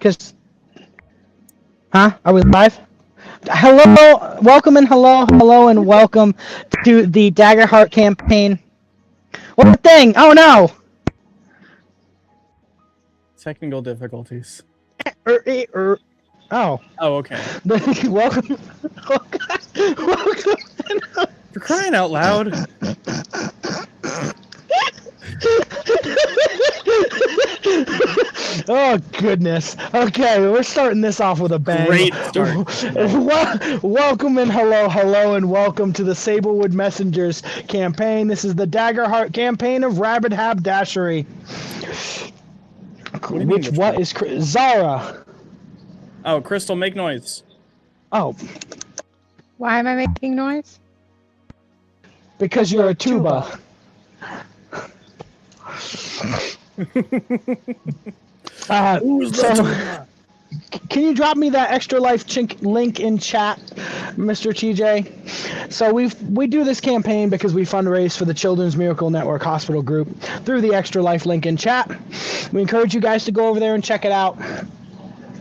Because, Are we live? Hello, welcome and hello and welcome to the Daggerheart campaign. What thing? Oh no! Technical difficulties. Oh, okay. welcome. For crying out loud. Oh goodness. Okay, we're starting this off with a bang. Great start. Welcome and hello and welcome to the Sablewood Messengers campaign. This is the Daggerheart campaign of Rabid Habdashery. What is Zara? Oh, Crystal, make noise. Oh. Why am I making noise? Because you're a tuba. Can you drop me that extra life link in chat, Mr. TJ? So we do this campaign because we fundraise for the Children's Miracle Network Hospital Group through the extra life link in chat. We encourage you guys to go over there and check it out.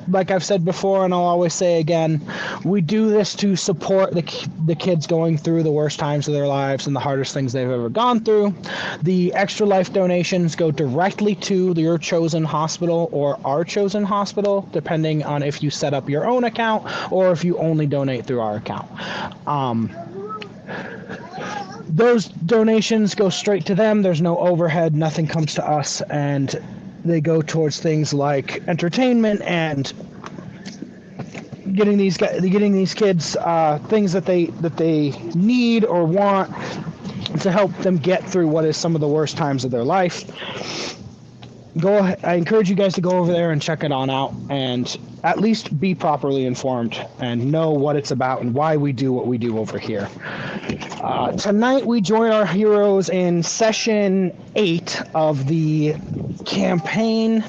Like I've said before, and I'll always say again, we do this to support the kids going through the worst times of their lives and the hardest things they've ever gone through. The extra life donations go directly to your chosen hospital or our chosen hospital, depending on if you set up your own account or if you only donate through our account. Those donations go straight to them. There's no overhead. Nothing comes to us, and they go towards things like entertainment and getting these kids things that they need or want to help them get through what is some of the worst times of their life. I encourage you guys to go over there and check it on out and at least be properly informed and know what it's about and why we do what we do over here. Tonight we join our heroes in session 8 of the campaign.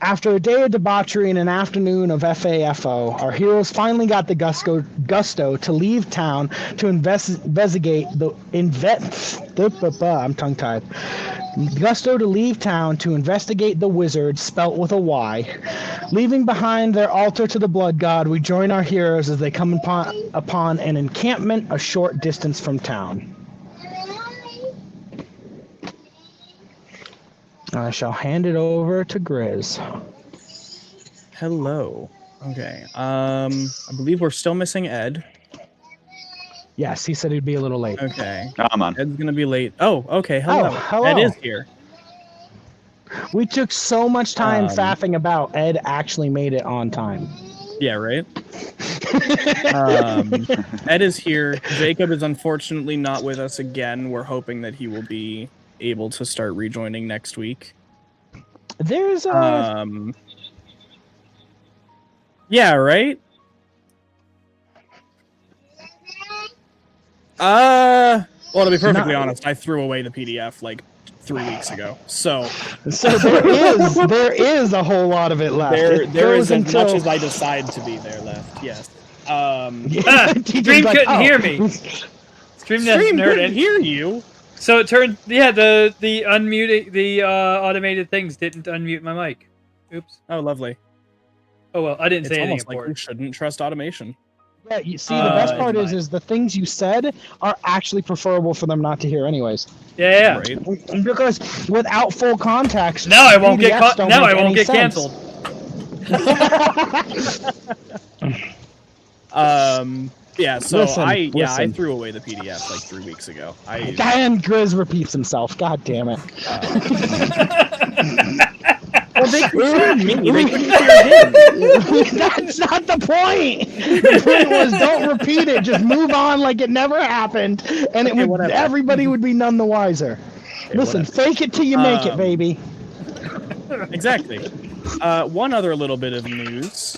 After a day of debauchery and an afternoon of FAFO, our heroes finally got the gusto to leave town to investigate the I'm tongue-tied. Gusto to leave town to investigate the Wyzard, spelt with a Y. Leaving behind their altar to the blood god, we join our heroes as they come upon an encampment a short distance from town. I shall hand it over to Grizz. Hello. Okay. I believe we're still missing Ed. Yes, he said he'd be a little late. Okay. Come on. Ed's gonna be late. Oh, okay. Hello. Oh, hello. Ed is here. We took so much time faffing about. Ed actually made it on time. Yeah, right? Ed is here. Jacob is unfortunately not with us again. We're hoping that he will be able to start rejoining next week. There's a... Yeah, right? Well, to be perfectly honest, I threw away the PDF like 3 weeks ago. So there is a whole lot of it left. There is as much as I decide to be there left. Yes. Stream couldn't hear me. Stream couldn't hear you. So it turned, the unmuting, the automated things didn't unmute my mic. Oops. Oh, lovely. Oh well, I didn't say anything almost like important. We shouldn't trust automation. Yeah, you see, the best part is the things you said are actually preferable for them not to hear, anyways. Yeah. Right. Because without full context, now I won't get canceled. Yeah, so listen. I threw away the PDF like 3 weeks ago. And Grizz repeats himself. God damn it. Well, they couldn't hear me. They couldn't hear him. That's not the point. The point was don't repeat it. Just move on like it never happened, and everybody would be none the wiser. Okay, listen, fake it till you make it, baby. Exactly. One other little bit of news.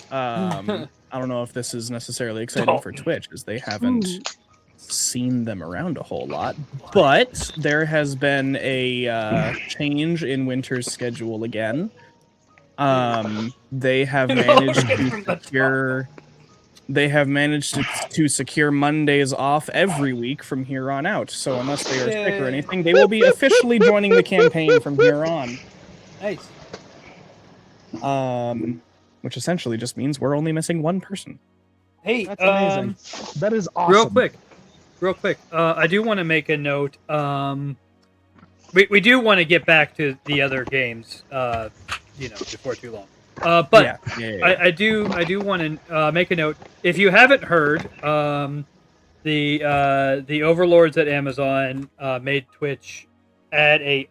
I don't know if this is necessarily exciting for Twitch, as they haven't seen them around a whole lot. But there has been a change in Winter's schedule again. They have managed to secure Mondays off every week from here on out. So unless they are sick or anything, they will be officially joining the campaign from here on. Nice. Which essentially just means we're only missing one person. Hey, That's amazing. That is awesome. Real quick. I do want to make a note. We do want to get back to the other games. Before too long. But yeah. I do want to make a note. If you haven't heard, the overlords at Amazon made Twitch add a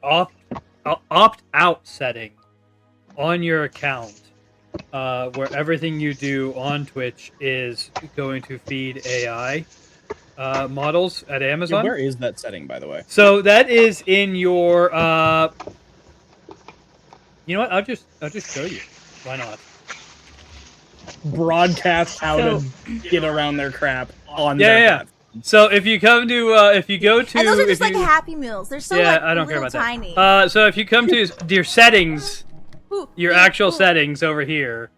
opt out setting on your account, where everything you do on Twitch is going to feed AI models at Amazon. Yeah, where is that setting, by the way? So that is in your. You know what? I'll just show you. Why not? Broadcast how to get around their crap on their So if you come to and those are just like Happy Meals. They're so I don't care about tiny. That. So if you come to your settings, your actual settings over here,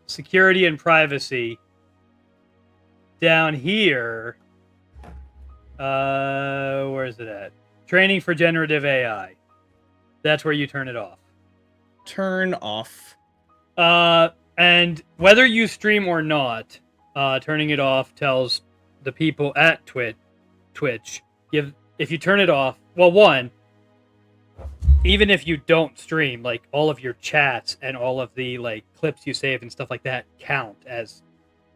security and privacy. Down here, where is it at? Training for generative AI. That's where you turn it off. Turn off. And whether you stream or not, turning it off tells the people at Twitch, if you turn it off, well, one, even if you don't stream, like all of your chats and all of the like clips you save and stuff like that count as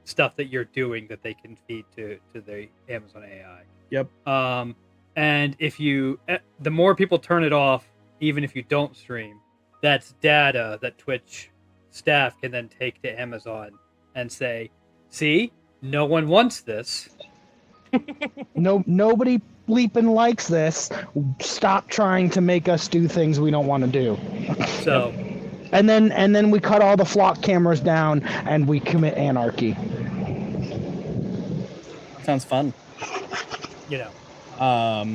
stuff that you're doing that they can feed to the Amazon AI. Yep. And if the more people turn it off, even if you don't stream, that's data that Twitch staff can then take to Amazon and say, see, no one wants this. Nobody bleeping likes this. Stop trying to make us do things we don't want to do. So, and then we cut all the flock cameras down and we commit anarchy. Sounds fun. All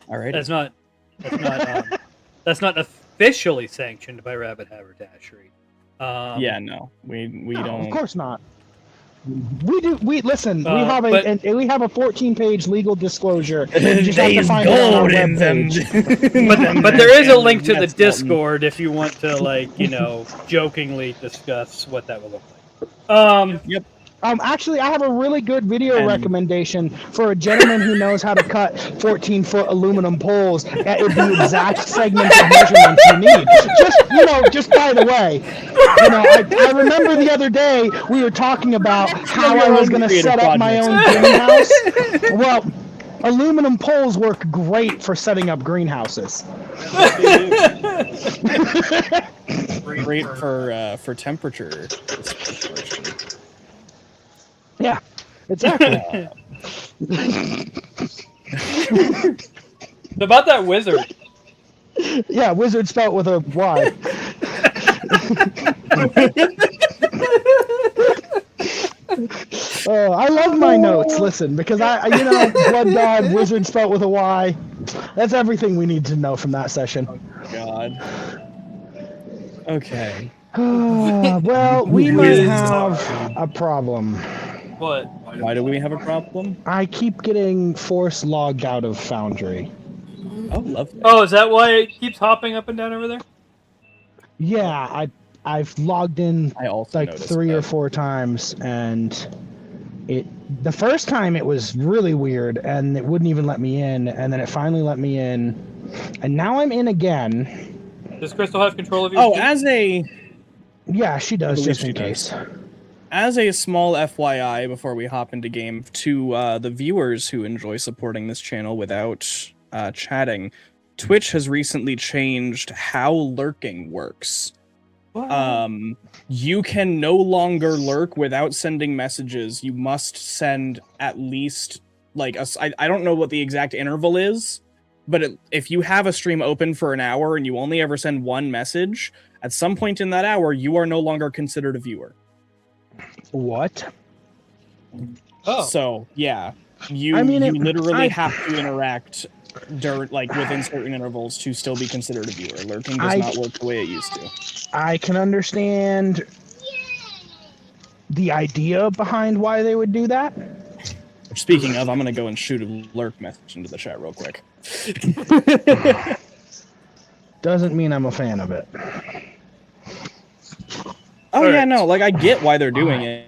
right. That's not officially sanctioned by Rabbit Haberdashery. No, we don't. Of course not. We do. We listen. We have a 14-page legal disclosure. You just have to find it on our webpage. but there is a link to the Discord if you want to jokingly discuss what that will look like. Yep. Actually, I have a really good video recommendation for a gentleman who knows how to cut 14-foot aluminum poles at the exact segment of measurements you need. Just by the way, I remember the other day we were talking about how I was going to set up my own greenhouse. Well, aluminum poles work great for setting up greenhouses. Great for temperature. Yeah, exactly. About that wizard. Yeah, wizard spelt with a Y. I love my notes. Listen, because blood god, wizard spelt with a Y. That's everything we need to know from that session. Oh, God. Okay. Well, we might have a problem. What? Why do we have a problem? I keep getting force logged out of Foundry. Oh, lovely. Oh, is that why it keeps hopping up and down over there? Yeah, I've logged in like 3 or 4 times, and the first time it was really weird, and it wouldn't even let me in, and then it finally let me in, and now I'm in again. Does Crystal have control of you? Oh, yeah, she does, just in case. As a small FYI, before we hop into game, to the viewers who enjoy supporting this channel without chatting, Twitch has recently changed how lurking works. You can no longer lurk without sending messages. You must send at least, I don't know what the exact interval is, but if you have a stream open for an hour and you only ever send one message, at some point in that hour, you are no longer considered a viewer. What? Oh. So, yeah. You literally have to interact within certain intervals to still be considered a viewer. Lurking does not work the way it used to. I can understand the idea behind why they would do that. Speaking of, I'm going to go and shoot a lurk message into the chat real quick. doesn't mean I'm a fan of it. Oh All yeah, right. no, like I get why they're doing it,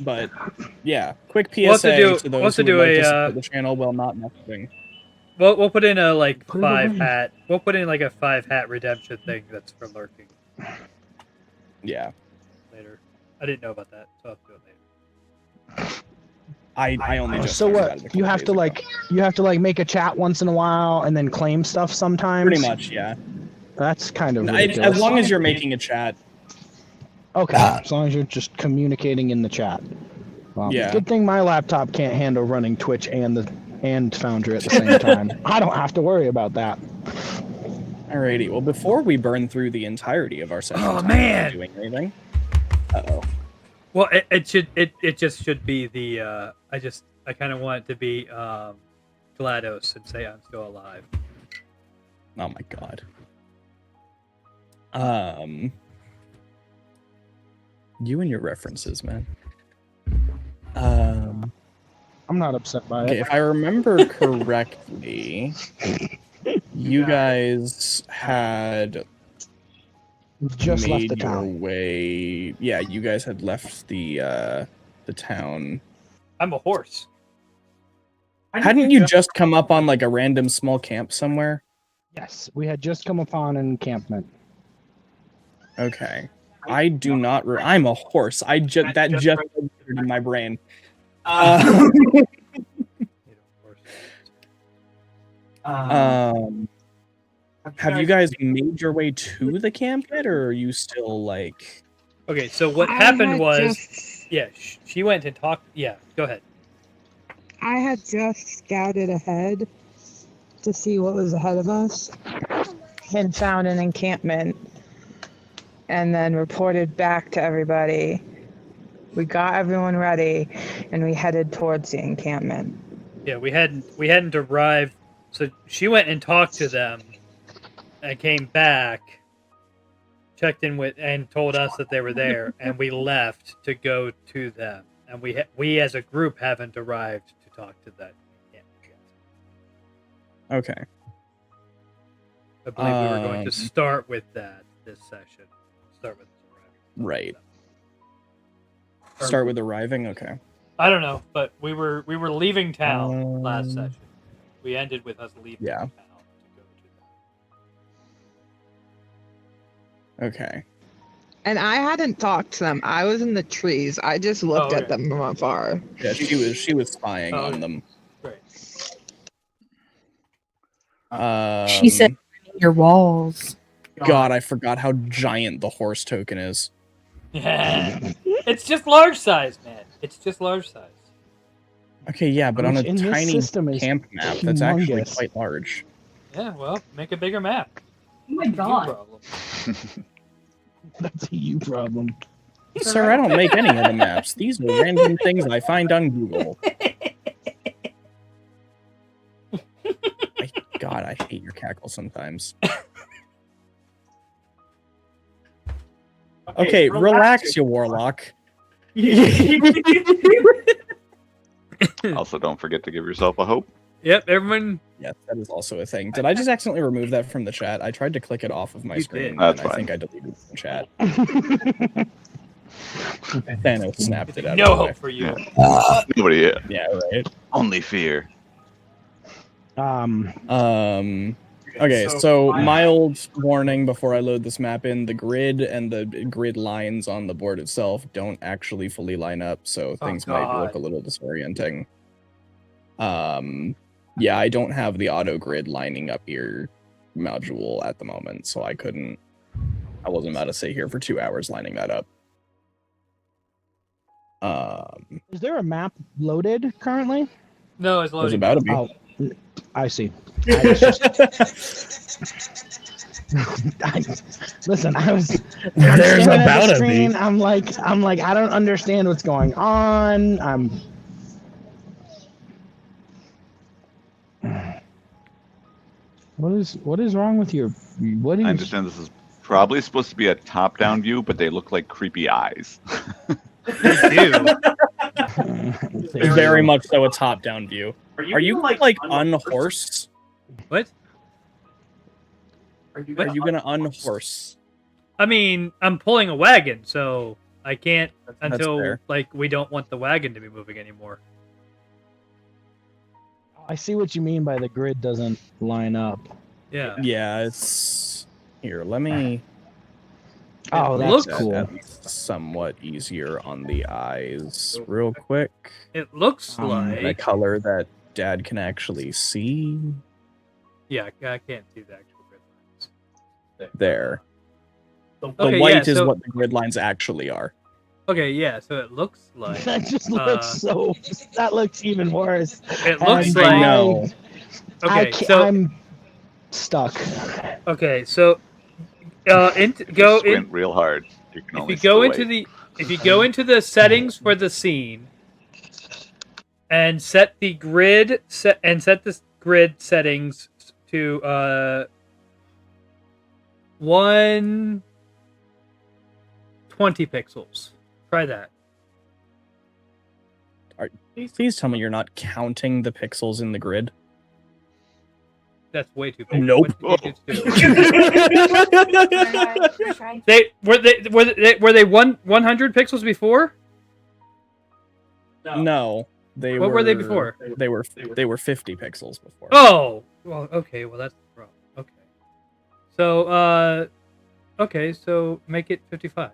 but yeah, quick PSA We'll have to do- to we'll those have who to would do like to a, support the channel while not messaging. We'll put in a like Put it 5 away. hat. We'll put in like a 5 hat redemption thing that's for lurking Yeah, later. I didn't know about that, so I'll do it later. I only just So learned about it a what? couple You have days to ago. like make a chat once in a while and then claim stuff sometimes. Pretty much, yeah. That's kind of ridiculous. As long as you're making a chat. Okay, as long as you're just communicating in the chat. Well, Yeah. Good thing my laptop can't handle running Twitch and Foundry at the same time. I don't have to worry about that. Alrighty. Well, before we burn through the entirety of our session, Oh, time man! without doing anything. Uh-oh. Well, it just should be the I kind of want it to be GLaDOS and say I'm still alive. Oh my god. You and your references, man. I'm not upset by Okay, it. if I remember correctly, you guys had Just left made the your town. way. Yeah, you guys had left the town. I'm a horse. Hadn't you just come up on like a random small camp somewhere? Yes, we had just come upon an encampment. Okay. I do not. I'm a horse. That just registered in my brain. Have you guys made your way to the camp yet, or are you still like? Okay, so what I happened had was, just- yeah, she went and talked. Yeah, go ahead. I had just scouted ahead to see what was ahead of us and found an encampment and then reported back to everybody. We got everyone ready and we headed towards the encampment. Yeah, we hadn't arrived, so she went and talked to them, and came back, checked in with, and told us that they were there, and we left to go to them, and we as a group haven't arrived to talk to that encampment yet. Okay. I believe we were going to start with that this session. Start with Right. Start with arriving. Okay. I don't know, but we were leaving town last session. We ended with us leaving Yeah. town to go to them. Okay. And I hadn't talked to them. I was in the trees. I just looked at okay. them from afar. Yeah, she was spying Oh, on them. Great. She said your walls. God, I forgot how giant the horse token is. Yeah. It's just large size, man. It's just large size. Okay, yeah, but on a Which in this tiny system is camp map, that's actually humongous. quite large. Yeah, well, make a bigger map. Oh my No god. problem. That's a you problem. Sir, I don't make any of the maps. These are random things I find on Google. God, I hate your cackle sometimes. Okay, relax, you warlock. Also, don't forget to give yourself a hope. Yep, everyone. Yes, that is also a thing. Did I just accidentally remove that from the chat? I tried to click it off of my You screen, did. and That's I fine. think I deleted it from the chat. Thanos snapped it out No of the way. hope for you. Nobody, Yeah, right. only fear. Okay, so mild warning before I load this map in, the grid and the grid lines on the board itself don't actually fully line up, so things might look God. a little disorienting. Yeah, I don't have the auto grid lining up here module at the moment, so I wasn't about to sit here for 2 hours lining that up. Is there a map loaded currently? No, it's There's loading. about to be. Oh, I see. I was just... Listen, I'm There's staring at about the to be. screen, I'm like, I don't understand what's going on. What is wrong with your? What is? I understand this is probably supposed to be a top-down view, but they look like creepy eyes. They do. Very much so a top-down view. Are you like unhorsed? What? Are you gonna unhorse? I mean, I'm pulling a wagon, so I can't until fair. like we don't want the wagon to be moving anymore. I see what you mean by the grid doesn't line up. Yeah. Yeah, it's here. Let me. Oh, It that's looks cool. That's somewhat easier on the eyes. Real quick. It looks A like. color that Dad can actually see. Yeah, I can't see the actual grid lines. There. The Okay, white yeah, is so- what the grid lines actually are. Okay, yeah. So it looks like. That just looks so. That looks even worse. It looks And like. I know. Okay, so I'm stuck. okay, so Go go squint in. real hard. You can If only you go see into white. if you go into the settings for the scene and set the grid settings to 120 pixels. Try that. Please tell me you're not counting the pixels in the grid. That's way too big. Nope. What did you do? Were they 100 pixels before? No, they What were they before? They were 50 pixels before. Oh, well, okay. Well, that's wrong. Okay. So, okay. So make it 55.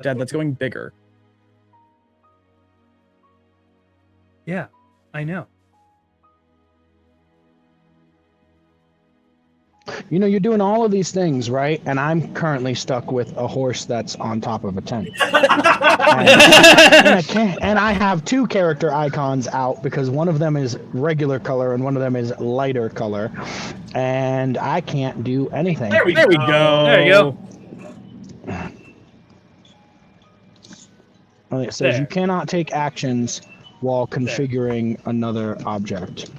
Dad, that's going bigger. Yeah, I know. You know, you're doing all of these things, right? And I'm currently stuck with a horse that's on top of a tent. and I have two character icons out because one of them is regular color and one of them is lighter color. And I can't do anything. There we go. There you go. It says There. you cannot take actions while configuring another object.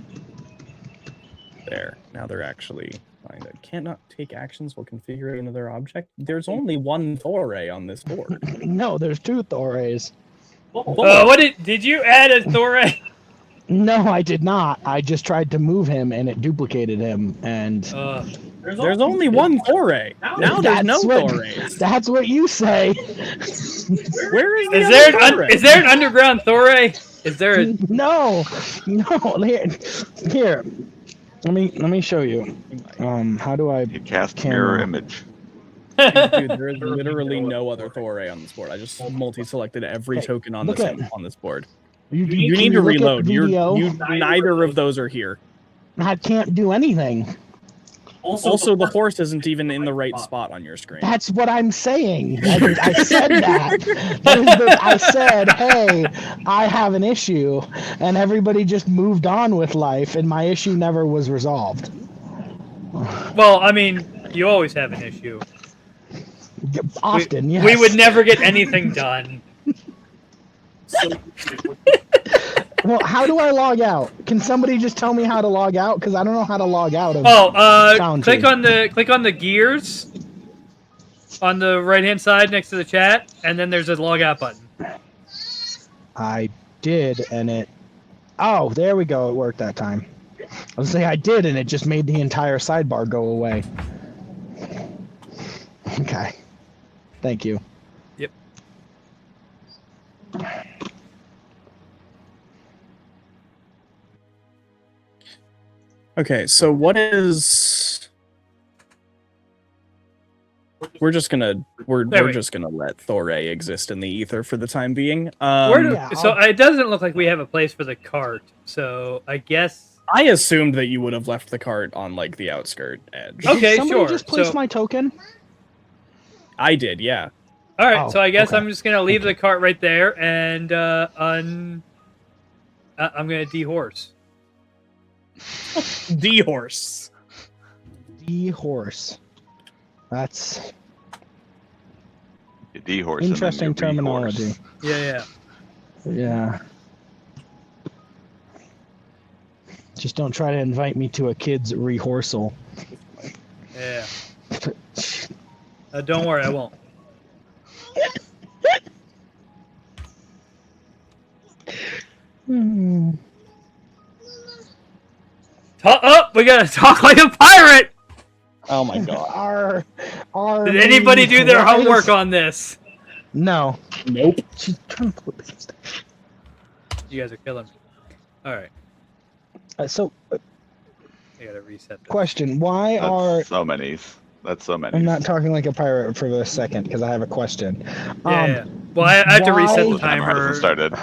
There. Now they're actually fine. I cannot take actions while configuring another object. There's only one Thore on this board. No, there's two Thores. What did you add a Thore? No, I did not. I just tried to move him and it duplicated him. And There's only one Thore. Now there's no Thores. that's what you say. Where is the Is other there Thore? is there an underground Thore? Is there a No. Here. Let me show you. How do I? You cast Camera. mirror image. Dude, there is literally no other Thore on this board. I just multi-selected every Hey, token on look this at- on this board. You You can need to look at the reload. video? Neither of those are here. I can't do anything. Also, the horse isn't even in the right spot on your screen. That's what I'm saying. I said that. I said, hey, I have an issue, and everybody just moved on with life, and my issue never was resolved. Well, I mean, you always have an issue. Often, yes. We would never get anything done. Well, how do I log out? Can somebody just tell me how to log out? Because I don't know how to log out of. Click on the gears on the right hand side next to the chat, and then there's a log out button. I did, and it. Oh, there we go. It worked that time. I was saying I did, and it just made the entire sidebar go away. Okay. Thank you. Yep. Okay, so what is? We're just gonna let Thore exist in the ether for the time being. Yeah, So it doesn't look like we have a place for the cart. So I guess I assumed that you would have left the cart on like the outskirt edge. Okay, Did somebody sure. just place So- my token? I did, yeah. All right. Oh, So I guess okay. I'm just gonna leave the cart right there, and I'm gonna dehorse. D-horse. The horse. That's You dehorse and then interesting you terminology. rehorse. Yeah. Yeah. Just don't try to invite me to a kid's rehearsal. Yeah. Don't worry, I won't. Hmm. Oh, we gotta talk like a pirate. Oh my god. Our Did anybody do their why does- homework on this? No. Nope. She's trying to put it. You guys are killing me. All right, So, I gotta reset this. question: Why are That's so many. That's so many. I'm not talking like a pirate for a second because I have a question. Yeah. Well, I have to reset why- the timer. hasn't started.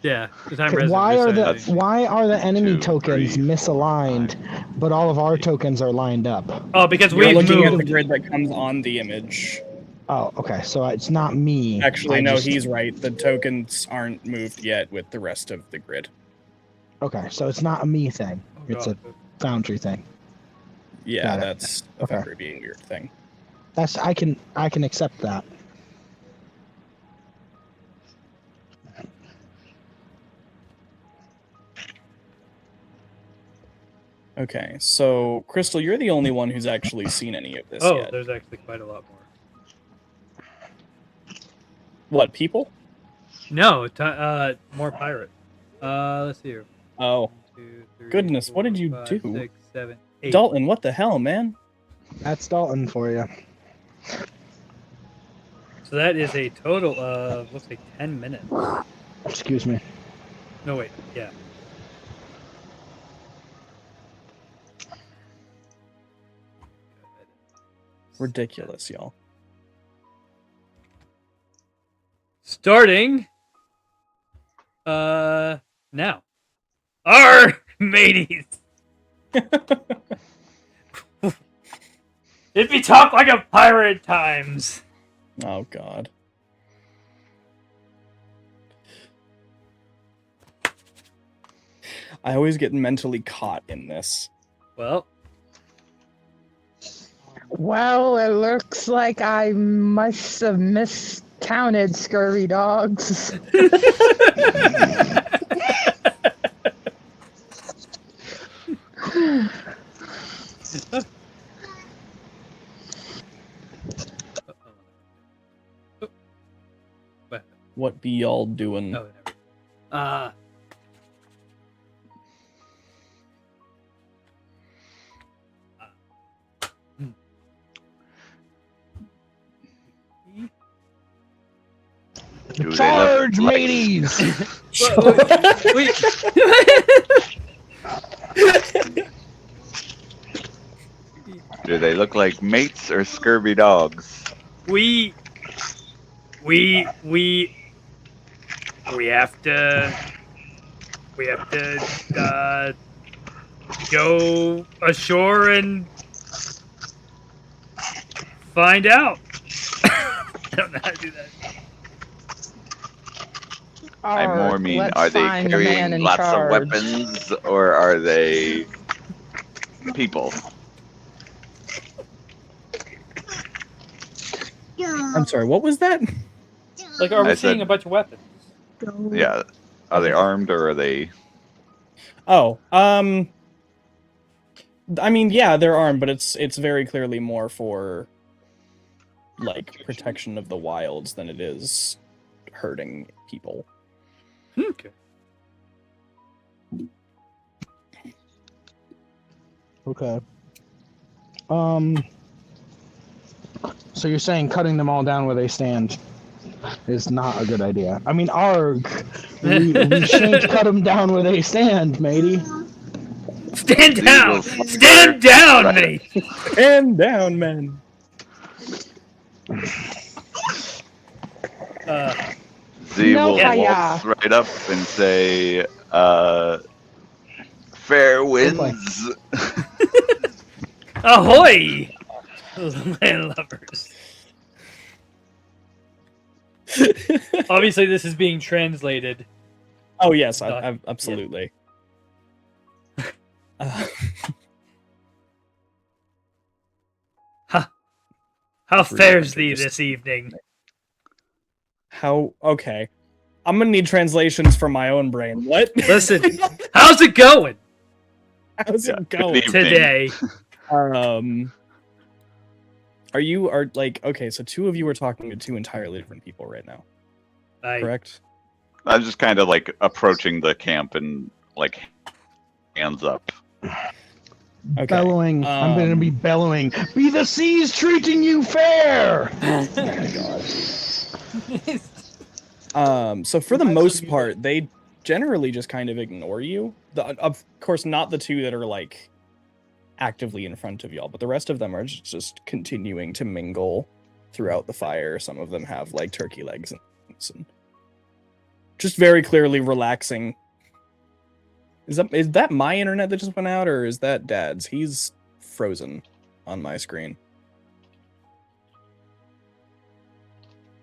Yeah, the timer hasn't Why are the reset. why are the enemy 2, tokens 3, 4, misaligned, but all of our tokens are lined up? Oh, because You're we've looking at the moved. grid that comes on the image. Oh, okay. So it's not me. Actually, I no, just- he's right. The tokens aren't moved yet with the rest of the grid. Okay, so it's not a me thing. It's a God. Foundry thing. Yeah, Got it. that's a Okay. Foundry being weird thing. That's I can accept that. Okay, so Crystal, you're the only one who's actually seen any of this Oh, yet. there's actually quite a lot more. What, people? No, more pirate. Let's see here. Oh, 1, 2, 3, Goodness, what did you 5, do? 6, 7, 8. Dalton, what the hell, man? That's Dalton for you. So that is a total of looks like 10 minutes. Excuse me. No wait, yeah. Ridiculous, y'all. Starting now. Arr, mateys. If you talk like a pirate times. Oh, God. I always get mentally caught in this. Well, Well, it looks like I must have miscounted scurvy dogs. What be y'all doing? no, never. Do they Charge, look like- mateys! Wait. Do they look like mates or scurvy dogs? we have to go ashore and find out. I don't know how to do that. I Or more mean, let's are they find the man carrying in lots charge. of weapons or are they people? I'm sorry, what was that? Like, are we I seeing said- a bunch of weapons? Yeah. Are they armed or are they? Oh, I mean, yeah, they're armed, but it's very clearly more for like protection of the wilds than it is hurting people. Okay. Okay. So you're saying cutting them all down where they stand is not a good idea. I mean, arg. We shan't cut them down where they stand, matey. Stand These down! will- Stand down, Right. mate! And down, men. Z No, will hiya. waltz right up and say, fair winds. Ahoy! Landlubbers. Obviously, this is being translated. Oh yes, I absolutely. How Really fares like it, thee just- this evening? How? Okay, I'm gonna need translations from my own brain. What? Listen, how's it going How's Yeah, it good going? evening. today? Are like okay? So two of you are talking to two entirely different people right now, correct? I'm just kind of like approaching the camp and like hands up. Okay. Bellowing. I'm going to be bellowing. Be the seas treating you fair! Oh my god. So for the most part, they generally just kind of ignore you. Of course, not the two that are like actively in front of y'all, but the rest of them are just continuing to mingle throughout the fire. Some of them have like turkey legs and just very clearly relaxing. Is that my internet that just went out, or is that Dad's? He's frozen on my screen.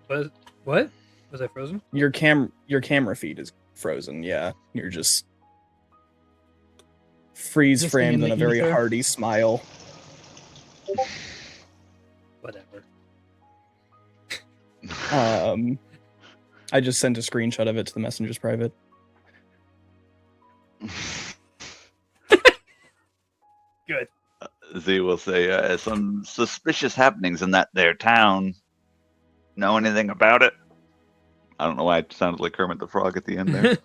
What? Was I frozen? Your camera feed is frozen. Yeah, you're just freeze framed in a very hearty smile. Whatever. I just sent a screenshot of it to the Messenger's private. Good. Z will say, some suspicious happenings in that there town. Know anything about it? I don't know why it sounded like Kermit the Frog at the end there.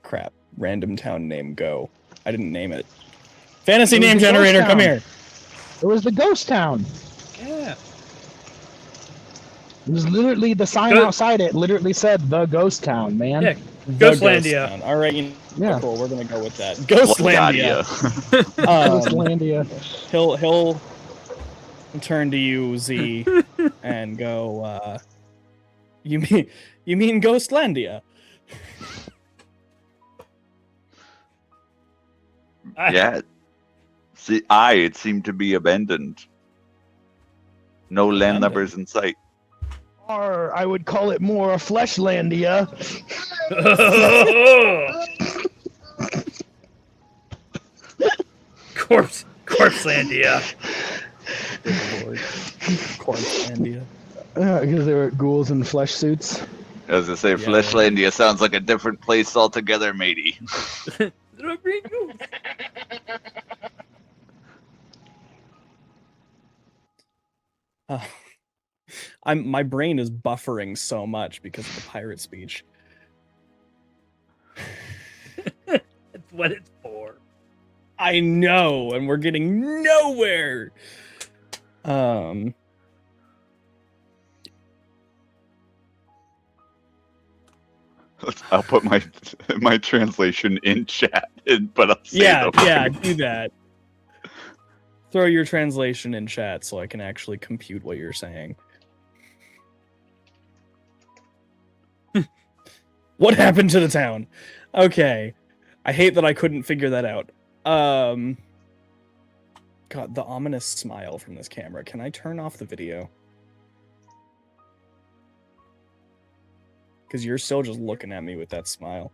Crap. Random town name, go. I didn't name it. Fantasy name generator, come here. It was the ghost town. Yeah. It was literally the sign outside it literally said the ghost town, man. Yeah. Ghostlandia. Ghost All right, yeah. Cool. We're gonna go with that. Ghostlandia. Ghostlandia. He'll turn to you, Z, and go. You mean Ghostlandia? Yeah. See, it seemed to be abandoned. No landlubbers in sight. Or I would call it more a Fleshlandia. Corpselandia. Corpselandia. Because they were ghouls in flesh suits. As I say, Fleshlandia sounds like a different place altogether, matey. My brain is buffering so much because of the pirate speech. That's what it's for. I know, and we're getting nowhere. I'll put my translation in chat, but I'll say do that. Throw your translation in chat so I can actually compute what you're saying. What happened to the town? Okay. I hate that I couldn't figure that out. God, the ominous smile from this camera. Can I turn off the video? Because you're still just looking at me with that smile.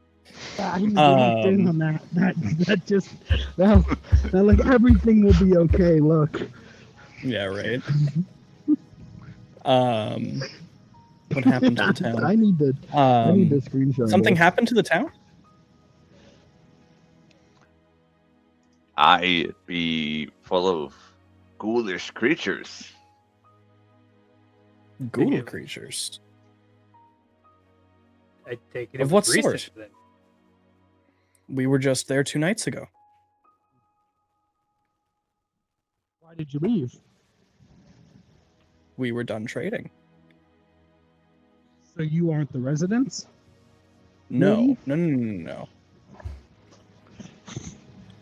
I didn't do anything on that. That like everything will be okay. Look. Yeah, right. What happened to the town? I need the screenshot. Something happened to the town? It be full of ghoulish creatures. Ghoul creatures? I take it. Of what sort? Then. We were just there 2 nights ago. Why did you leave? We were done trading. So you aren't the residents? No. No.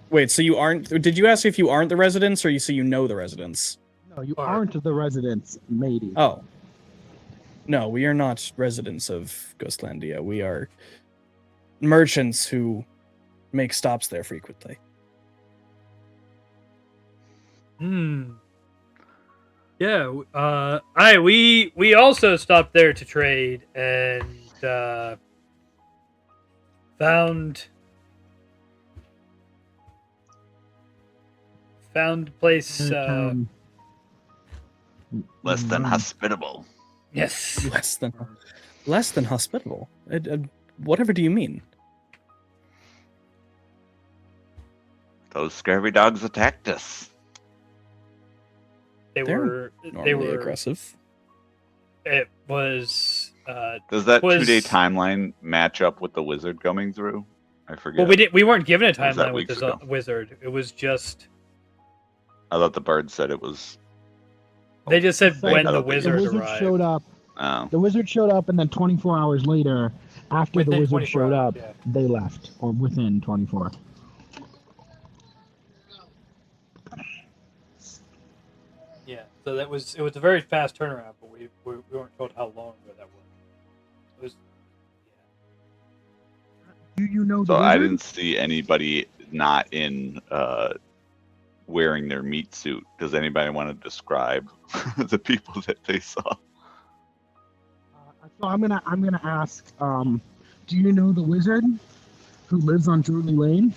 Wait, so you aren't... Did you ask if you aren't the residents, or so you know the residents? No, you aren't the residents, matey. Oh. No, we are not residents of Ghostlandia. We are merchants who make stops there frequently. Yeah, we also stopped there to trade and found a place less than hospitable. Yes, less than hospitable. Whatever do you mean? Those scurvy dogs attacked us. They're normally aggressive. It was. Does that 2-day timeline match up with the wizard coming through? I forget. Well, we weren't given a Or was that timeline with weeks the ago? wizard. It was just. I thought the bird said it was. They just said Like, when I the don't think The wizard wizard arrived. showed up. Oh. The wizard showed up, and then 24 hours later, after the Within wizard 24 showed hours, up, yeah. they left, or within 24. Yeah, so it was a very fast turnaround, but we weren't told how long ago that was. It was. Do you know the So wizard? I didn't see anybody not in wearing their meat suit. Does anybody want to describe the people that they saw? So I'm gonna ask. Do you know the wizard who lives on Drury Lane?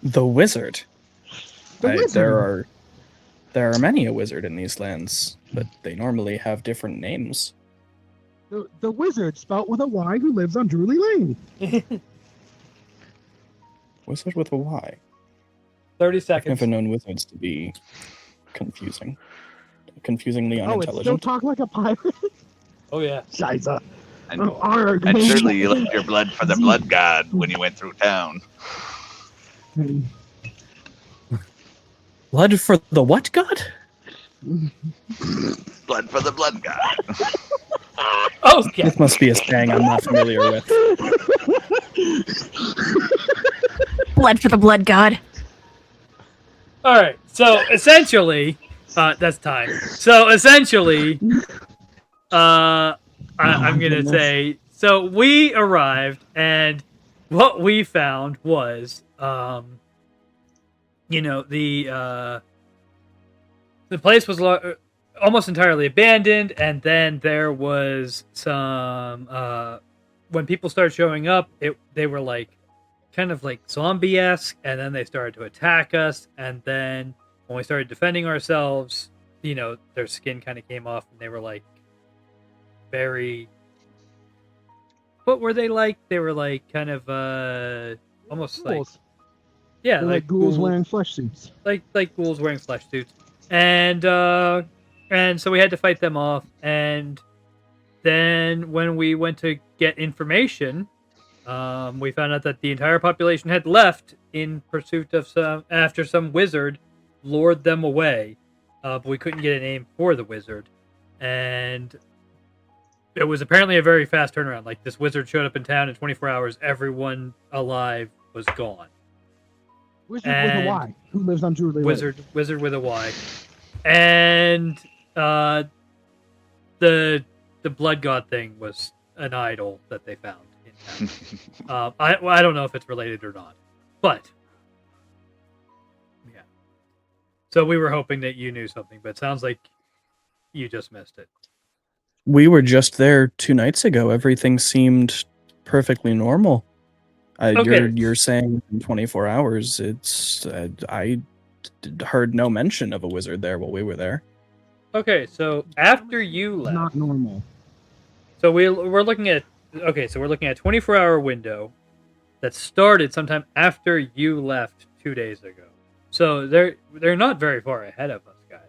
The wizard. The wizard. There are many a wizard in these lands, but they normally have different names. The wizard, spelt with a Y, who lives on Drury Lane. Wizard with a Y. 30 I've seconds. never known wizards to be confusingly Oh, it still unintelligent. talk like a pirate. Oh yeah. Scheiße. And, Oh, arg. and surely you left your blood for the blood god when you went through town. Blood for the what god? Blood for the blood god. Oh yeah. This must be a saying I'm not familiar with. Blood for the blood god. All right. So essentially, that's time. So essentially, I'm gonna goodness. say. So we arrived, and what we found was, the place was almost entirely abandoned, and then there was some. When people started showing up, they were like, kind of like zombie-esque, and then they started to attack us, and then when we started defending ourselves, their skin kind of came off, and they were like very. What were they like? They were like kind of almost like Ghouls. yeah, They're like ghouls wearing flesh suits. like ghouls wearing flesh suits, and so we had to fight them off, and then when we went to get information, we found out that the entire population had left in pursuit of after some wizard lured them away, but we couldn't get a name for the wizard, and it was apparently a very fast turnaround. Like, this wizard showed up in town in 24 hours, everyone alive was gone. Wizard with a Y, who lives on Drury Lane. Wizard with a Y, and the blood god thing was an idol that they found in town. I don't know if it's related or not, but yeah. So we were hoping that you knew something, but it sounds like you just missed it. We were just there 2 nights ago. Everything seemed perfectly normal. Okay. You're saying in 24 hours. It's I heard no mention of a wizard there while we were there. Okay, so after you left, Not normal. so we're looking at a 24-hour window that started sometime after you left 2 days ago. So they're not very far ahead of us, guys.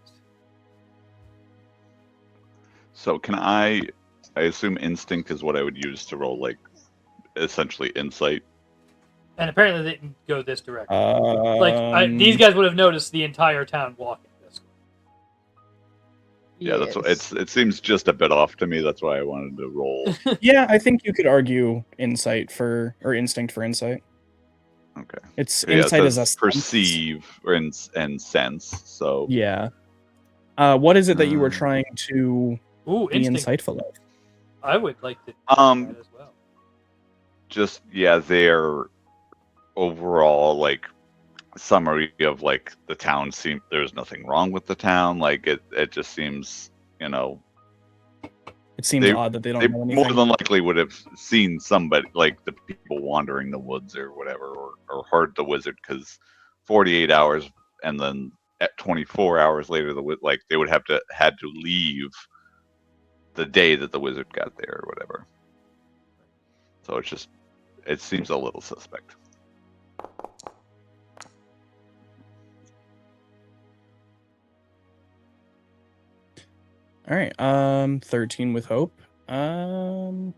So can I assume instinct is what I would use to roll, like, essentially insight. And apparently they didn't go this direction. These guys would have noticed the entire town walking this way. Yeah, that's what it seems just a bit off to me. That's why I wanted to roll. Yeah, I think you could argue instinct for insight. Okay. It's Yeah, insight it is a says perceive or and sense. So yeah. What is it that you were trying to Ooh, be instinct. insightful of? I would like to do that as well. just their overall like summary of like the town seemed there's nothing wrong with the town. Like it just seems It seems odd that they don't know anything. more than likely would have seen somebody, like the people wandering the woods or whatever, or heard the wizard, because 48 hours and then at 24 hours later, they would had to leave the day that the wizard got there or whatever. So it seems a little suspect. All right. 13 with hope. I'm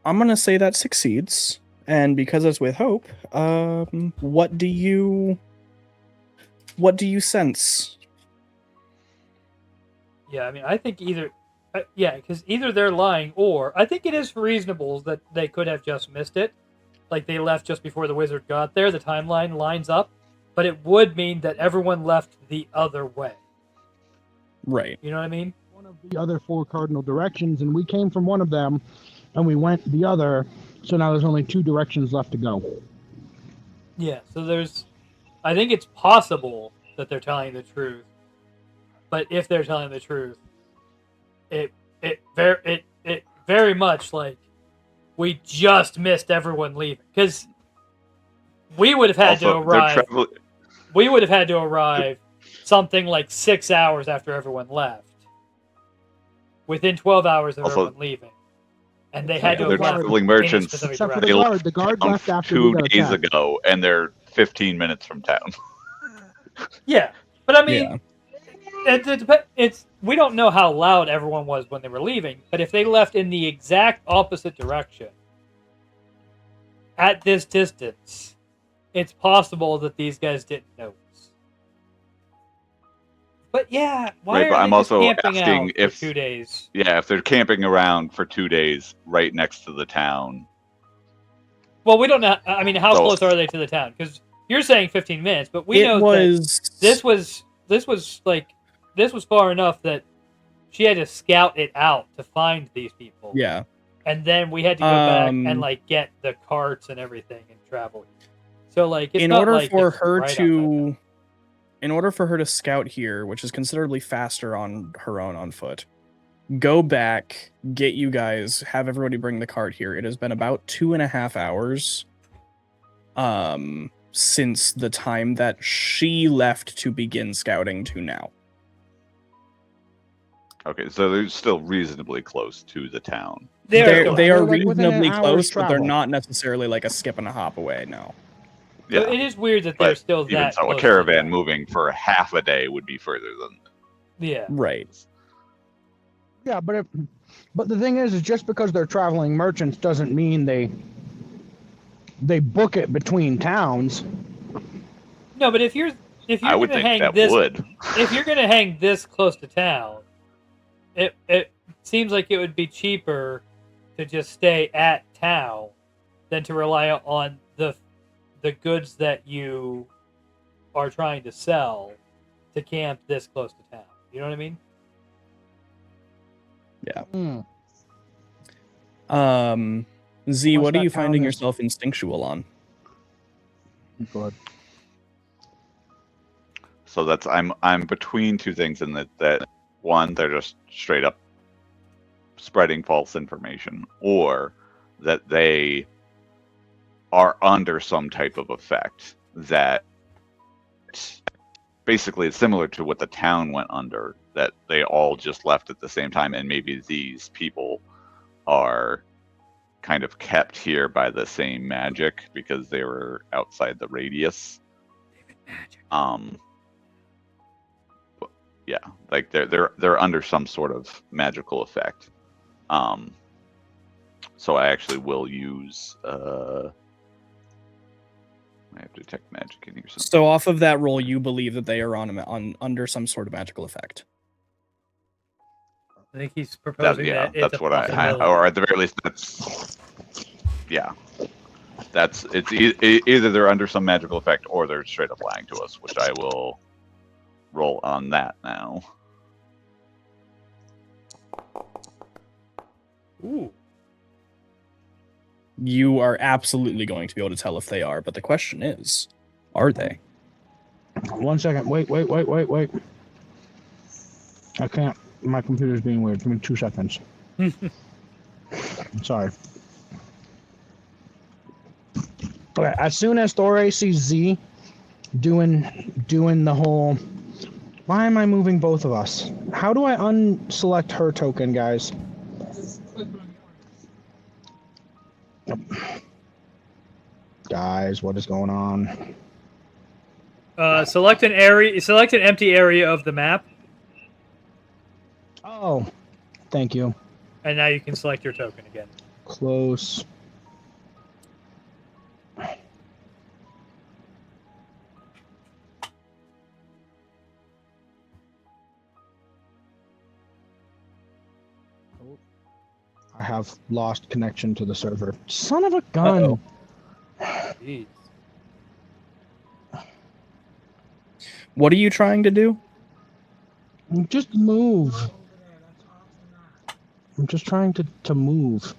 gonna say that succeeds, and because it's with hope, what do you sense? Yeah, I mean, I think either, because either they're lying, or I think it is reasonable that they could have just missed it, like they left just before the wizard got there. The timeline lines up, but it would mean that everyone left the other way. Right. You know what I mean? One of the other 4 cardinal directions, and we came from one of them, and we went the other. So now there's only 2 directions left to go. Yeah. So I think it's possible that they're telling the truth, but if they're telling the truth, it very much like we just missed everyone leaving, because we would have had to arrive. We would have had to arrive something like 6 hours after everyone left, within 12 hours of everyone leaving, and they had to have left traveling merchants. Except for the guard. The guard left after 2 we got days attacked. ago, and they're 15 minutes from town. Yeah, but I mean, it's we don't know how loud everyone was when they were leaving, but if they left in the exact opposite direction at this distance, it's possible that these guys didn't notice. But yeah, why are I'm they also just camping asking out if for 2 days? Yeah, if they're camping around for 2 days right next to the town. Well, we don't know. I mean, how close are they to the town? Because you're saying 15 minutes, but we know that this was far enough that she had to scout it out to find these people. Yeah. And then we had to go back and like get the carts and everything and travel. So like, it's in not order like for it's her right to, in order for her to scout here, which is considerably faster on her own on foot, go back, get you guys, have everybody bring the cart here. It has been about 2.5 hours, since the time that she left to begin scouting to now. Okay, so they're still reasonably close to the town. They are like reasonably close, but they're travel. not necessarily like a skip and a hop away. No. So it is weird that they're still even that so, close a to caravan them. moving for half a day would be further than. Yeah. Right. Yeah, but the thing is just because they're traveling merchants doesn't mean they book it between towns. No, but if you're I would gonna think hang that this, would. if you're gonna hang this close to town, it seems like it would be cheaper to just stay at town than to rely on the goods that you are trying to sell to camp this close to town. You know what I mean? Mm. Z, What's what are that you finding town is? yourself instinctual on? Good. So that's I'm between 2 things in that one, they're just straight up spreading false information, or that they are under some type of effect that basically is similar to what the town went under, that they all just left at the same time, and maybe these people are kind of kept here by the same magic because they were outside the radius. Yeah, like they're under some sort of magical effect. So I actually will use I have detect magic in here. So off of that roll, you believe that they are on under some sort of magical effect. I think he's proposing that it's that's what I or at the very least that's it's either they're under some magical effect or they're straight up lying to us, which I will roll on that now. Ooh. You are absolutely going to be able to tell if they are, but the question is, are they? 1 second. Wait. I can't. My computer's being weird. Give me 2 seconds. Sorry. Okay, as soon as Thore sees Z doing the whole... Why am I moving both of us? How do I unselect her token, guys? Guys, what is going on? Select an empty area of the map, Oh, thank you. And now you can select your token again. Close. I have lost connection to the server. Son of a gun. Uh-oh. Jeez. What are you trying to do? Just move. I'm just trying to move.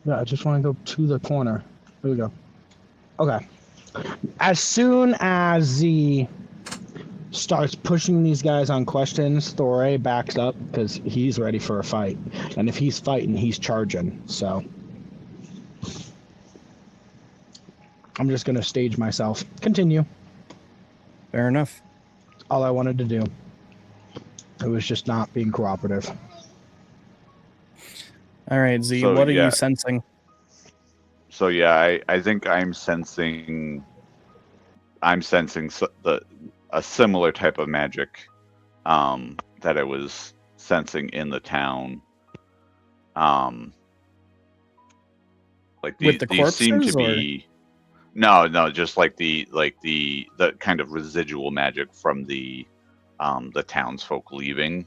Yeah, I just want to go to the corner. There we go. Okay. As soon as Z starts pushing these guys on questions, Thore backs up because he's ready for a fight. And if he's fighting, he's charging. So I'm just going to stage myself. Continue. Fair enough. All I wanted to do. It was just not being cooperative. All right, Z, So, what are yeah. you sensing? So yeah, I think I'm sensing a similar type of magic that I was sensing in the town. Like With the these seem to corpses, be no, just like the kind of residual magic from the townsfolk leaving.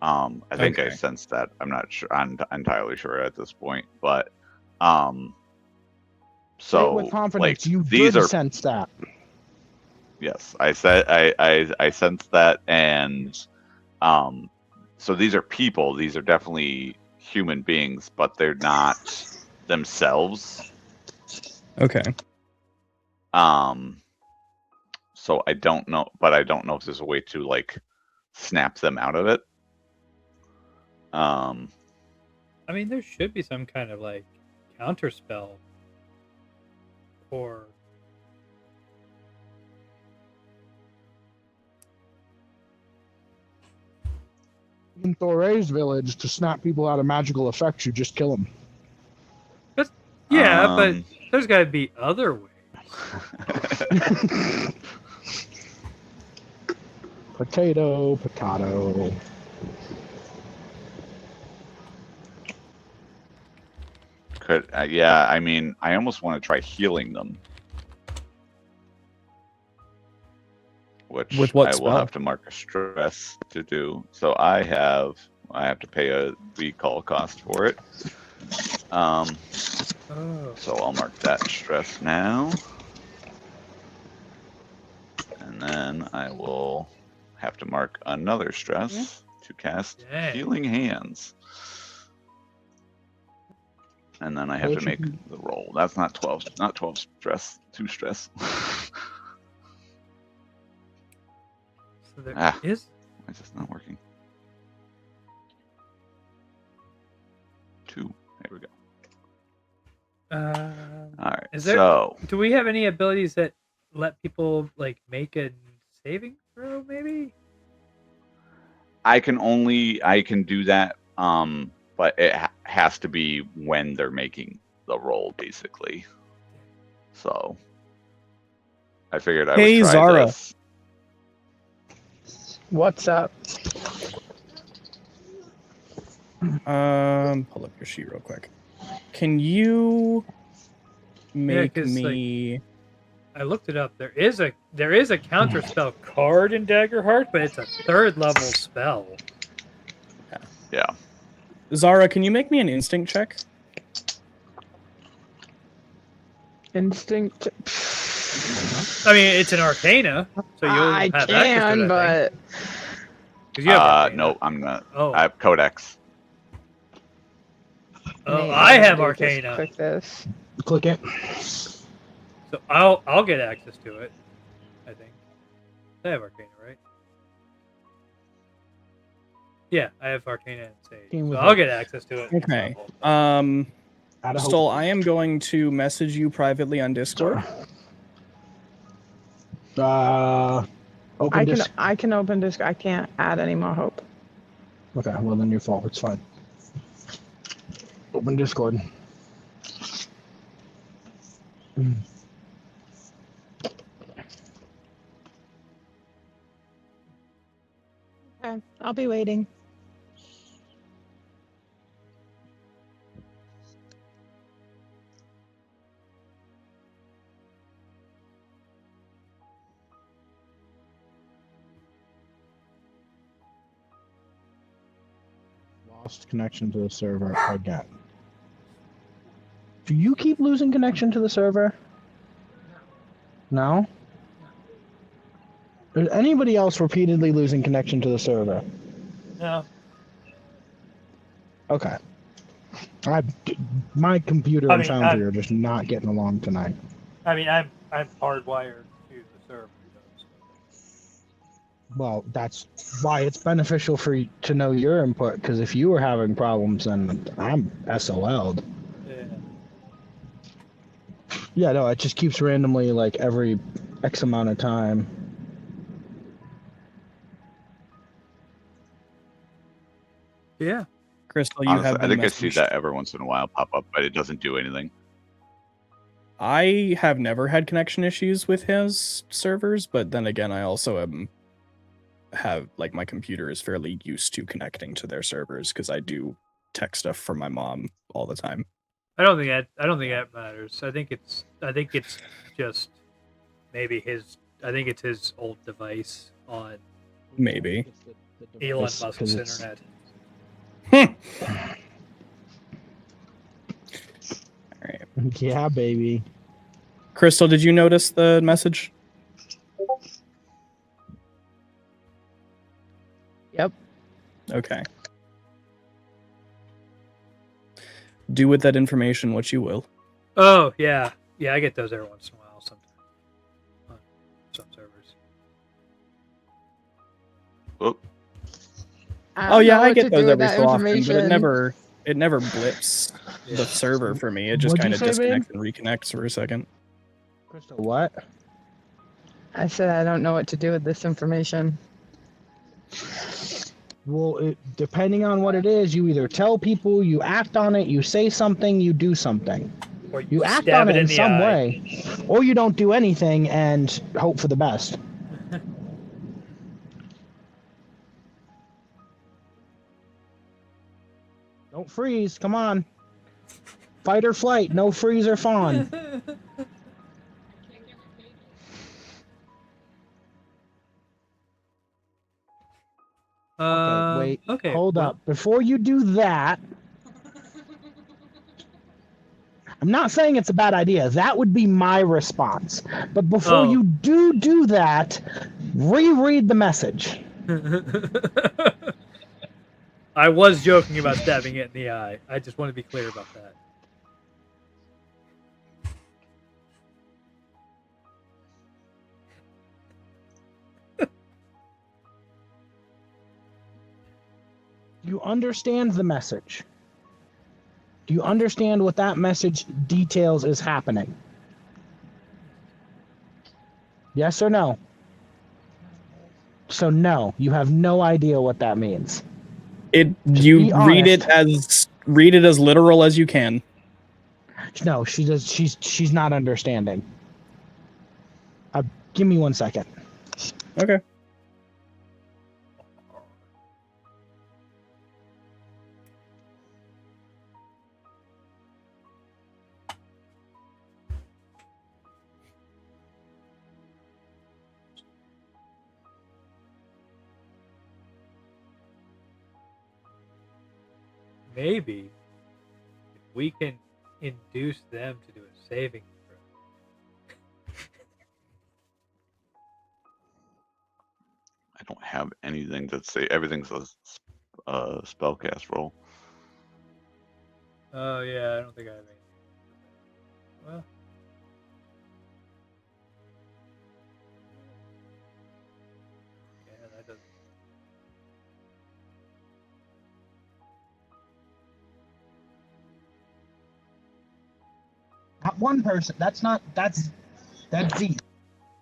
I think I Okay. sensed that. I'm not sure. I'm entirely sure at this point, but Say it so with confidence, like you these did are sense that. yes, I said I sensed that, and so these are people. These are definitely human beings, but they're not themselves. Okay. So I don't know, but I don't know if there's a way to like snap them out of it. I mean, there should be some kind of like counter spell or In Thore's village, to snap people out of magical effects, you just kill them. yeah, but there's got to be other ways. Potato, potato. Could yeah, I mean, I almost want to try healing them, which With what I will spell? have to mark a stress to do. So I have to pay a recall cost for it. So I'll mark that stress now, and then I will have to mark another stress to cast Dang. Healing Hands. And then I have to make the roll. That's not 12 stress, 2 stress. So there Ah. is. Why is this not working? 2. There we go. All right. Is there? So Do we have any abilities that let people like make a saving throw? Maybe. I can do that, but it has to be when they're making the roll, basically. So I figured I would Hey, try Zara. this. What's up? Pull up your sheet real quick. Can you make 'cause, me? I looked it up. There is a counterspell card in Daggerheart, but it's a 3rd level spell. Yeah. Zara, can you make me an instinct check? Instinct. I mean, it's an Arcana, so you'll I have access to can, it, but 'cause you have Arcana. No, I'm not. Oh. I have Codex. Oh, maybe I have do just Arcana, Click this. Click it. so I'll get access to it. I think I have Arcana, right? Yeah, I have Arcana and Sage, Came so with I'll it. get access to it. Okay. Out of Stoll, hope. I am going to message you privately on Discord. Open disc. I can open disc. I can't add any more hope. Okay, well then your fault. It's fine. Open Discord. Okay, I'll be waiting. lost connection to the server again. Do you keep losing connection to the server? No? Is anybody else repeatedly losing connection to the server? No. Okay. My computer I and mean, Foundry are just not getting along tonight. I mean, I'm hardwired to the server. Well, that's why it's beneficial for you to know your input, because if you were having problems, then I'm SOL'd. Yeah. Yeah, no, it just keeps randomly, like, every X amount of time. Yeah. Crystal, you Honestly, have I been think I see messaged. that every once in a while pop up, but it doesn't do anything. I have never had connection issues with his servers, but then again, I also have like my computer is fairly used to connecting to their servers because I do tech stuff for my mom all the time. I don't think that matters. I think it's just maybe his. I think it's his old device on Maybe. Elon It's- Musk's 'cause it's- internet. All right. Yeah, baby. Crystal, did you notice the message? Yep. Okay. Do with that information what you will. Oh yeah, yeah. I get those every once in a while. Sometimes on some servers. Oh, Oh yeah, I get those every so often, but it never blips Yeah. the server for me. It just What'd kind you of say, babe? disconnects and reconnects for a second. Crystal, what? I said I don't know what to do with this information. Well, depending on what it is, you either tell people, you act on it, you say something, you do something. Or You act stab on it in the some eye. way, or you don't do anything and hope for the best. Don't freeze, come on. Fight or flight, no freeze or fawn. Okay, wait. Okay. Hold well, up. Before you do that, I'm not saying it's a bad idea. That would be my response. But before Oh. you do that, reread the message. I was joking about stabbing it in the eye. I just want to be clear about that. Do you understand the message? Do you understand what that message details is happening? Yes or no? So no, you have no idea what that means. You be read it as literal as you can. No, she does. She's not understanding. Give me 1 second. Okay. Maybe if we can induce them to do a saving throw. I don't have anything to say. Everything's a spellcast roll. Oh yeah, I don't think I have any. Well, yeah, that doesn't. Not one person. That's Z.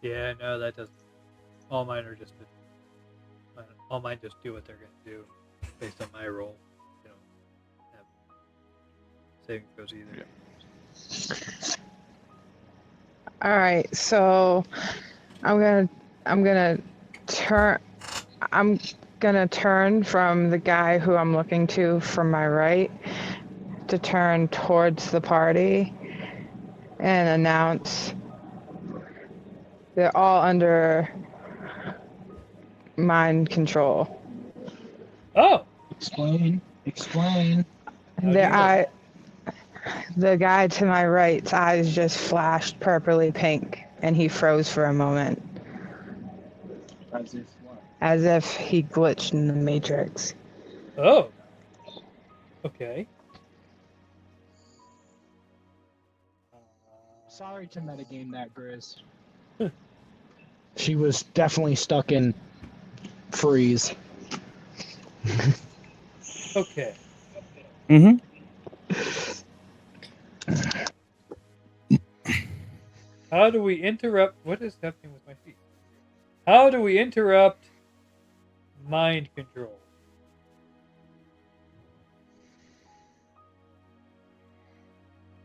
Yeah, no, that doesn't. All mine are just. All mine just do what they're gonna do, based on my role. You don't have saving throws either. Yeah. All right, so I'm gonna turn from the guy who I'm looking to from my right to turn towards the party and announce they're all under mind control. Oh, Explain Explain. How do you know? The guy to my right's eyes just flashed purpley pink, and he froze for a moment, as if he glitched in the Matrix. Oh. Okay. Sorry to metagame that, Grizz. She was definitely stuck in freeze. Okay. Mm-hmm. How do we interrupt? What is happening with my feet? How do we interrupt mind control?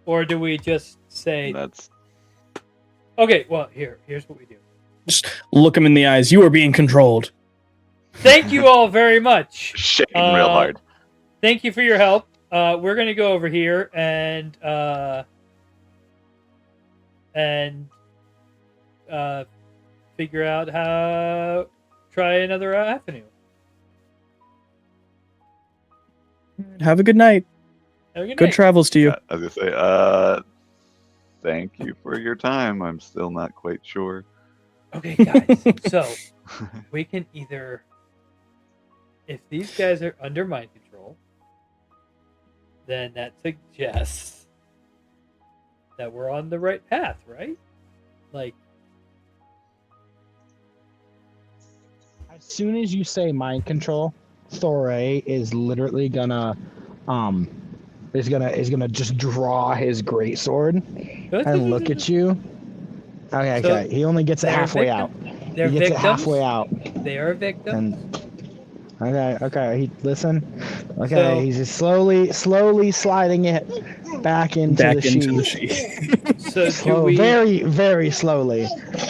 Or do we just say, That's okay, well, here's what we do. Just look him in the eyes. You are being controlled. Thank you all very much. shaking real hard. Thank you for your help. We're gonna go over here and figure out how try another avenue. Have a good night. Have a good Good night. travels to you. Yeah, I was gonna say, thank you for your time. I'm still not quite sure. Okay, guys. So we can either, if these guys are under mind control, then that suggests that we're on the right path, right? Like, As soon as you say mind control, Thoray is literally gonna is gonna just draw his greatsword and look at you. Okay, So, okay. He only gets it they're halfway victim- out. They're He gets victims. it halfway out. They are victims. And okay. He listen. Okay, So- he's just slowly sliding it back into the sheath. So Slow, very, very slowly.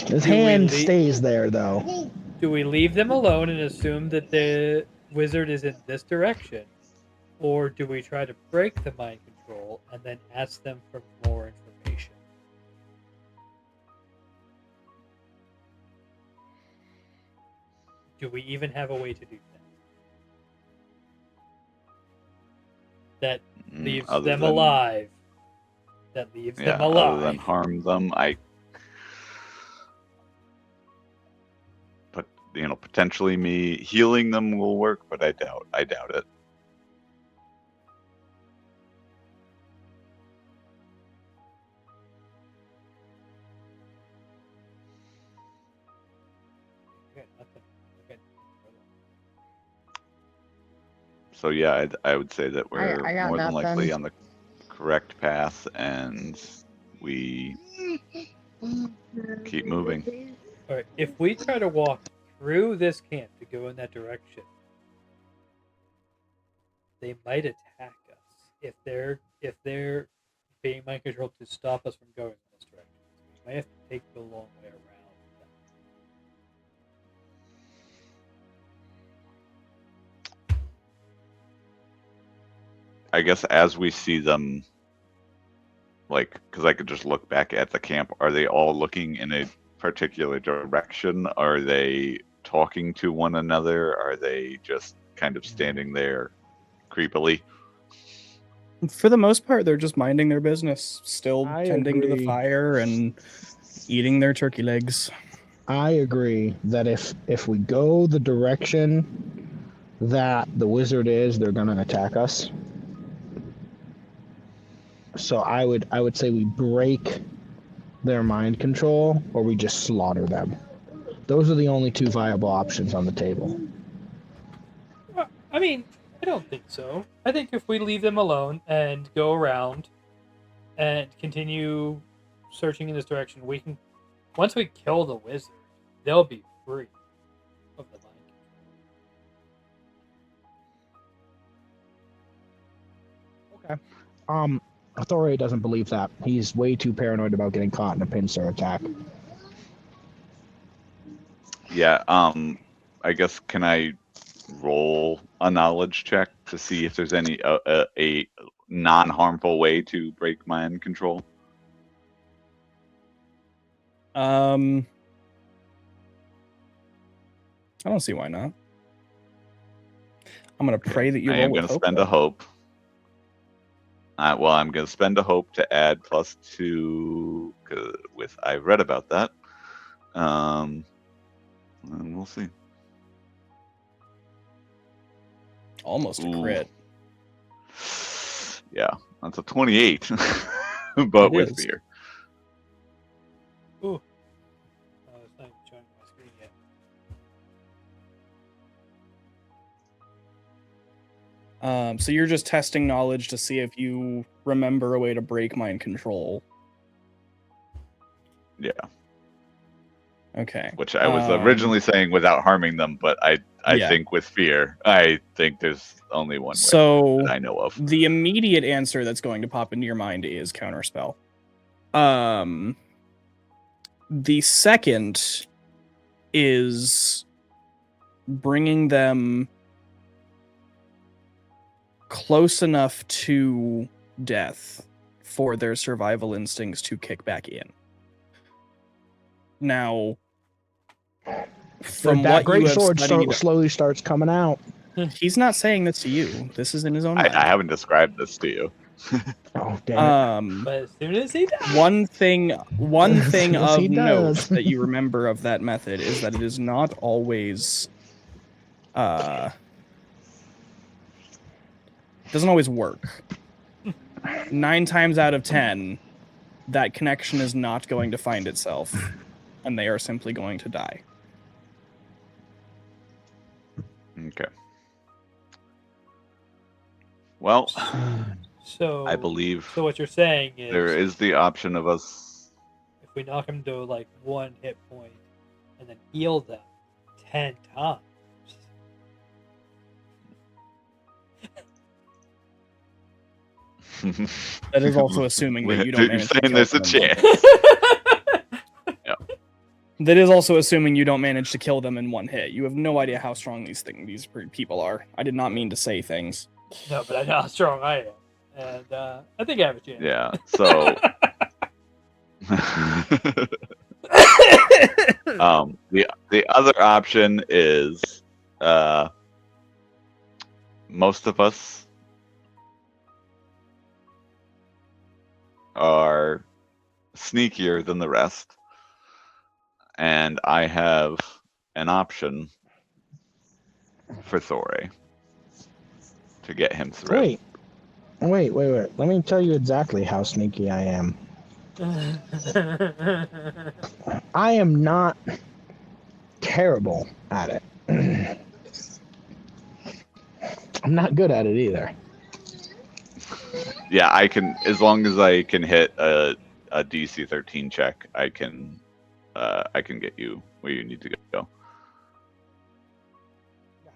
His hand stays there though. do we leave them alone and assume that the wizard is in this direction? Or do we try to break the mind control and then ask them for more information? Do we even have a way to do that? That leaves Other them than- alive. That leaves Yeah, them alive. other than harm them, potentially me healing them will work, but I doubt it. Okay, nothing. Okay. So yeah, I would say that we're I got more than likely nothing. on the correct path, and we keep moving. All right. If we try to walk through this camp to go in that direction, they might attack us if they're being mind controlled to stop us from going in this direction. We might have to take the long way around. I guess as we see them, because I could just look back at the camp, are they all looking in a particular direction? Are they talking to one another? Are they just kind of standing there creepily? For the most part, they're just minding their business, still I tending to the agree. fire and eating their turkey legs. I agree that if we go the direction that the wizard is, they're gonna attack us. So I would say we break their mind control or we just slaughter them. Those are the only two viable options on the table. I mean, I don't think so. I think if we leave them alone and go around and continue searching in this direction, we can. Once we kill the wizard, they'll be free of the mind. Thoray doesn't believe that. He's way too paranoid about getting caught in a pincer attack. Yeah. I guess can I roll a knowledge check to see if there's any a non-harmful way to break mind control? I don't see why not. I'm gonna pray that you I roll am with going to hope. spend a hope. Well, I'm going to spend a hope to add +2 with I read about that. And we'll see. Almost a Ooh. crit. Yeah, that's a 28, but It with is. fear. Ooh. It's not even showing my screen yet. So you're just testing knowledge to see if you remember a way to break mind control. Yeah, Okay. which I was originally saying without harming them, but I Yeah. think with fear, I think there's only one way So that I know of. the immediate answer that's going to pop into your mind is counterspell. The second is bringing them close enough to death for their survival instincts to kick back in. Now, from that what great you have sword studied, slowly starts coming out. he's not saying this to you. This is in his own mind. I haven't described this to you. Oh, damn it. But as soon as he does, one thing Yes, he of note does. that you remember of that method is that it is not always doesn't always work. 9 times out of 10, that connection is not going to find itself, and they are simply going to die. Okay. Well, so I believe So what you're saying is, there is the option of us. if we knock them to like 1 hit point and then heal them 10 times. That is also assuming that you don't You're manage to saying kill there's a them in one chance. That is also assuming you don't manage to kill them in 1 hit. You have no idea how strong these people are. I did not mean to say things. No, but I know how strong I am, and I think I have a chance. Yeah. So, the other option is, most of us are sneakier than the rest, and I have an option for Thore to get him through. Wait. Let me tell you exactly how sneaky I am. I am not terrible at it. I'm not good at it either. Yeah, I can, as long as I can hit a DC 13 check, I can get you where you need to go.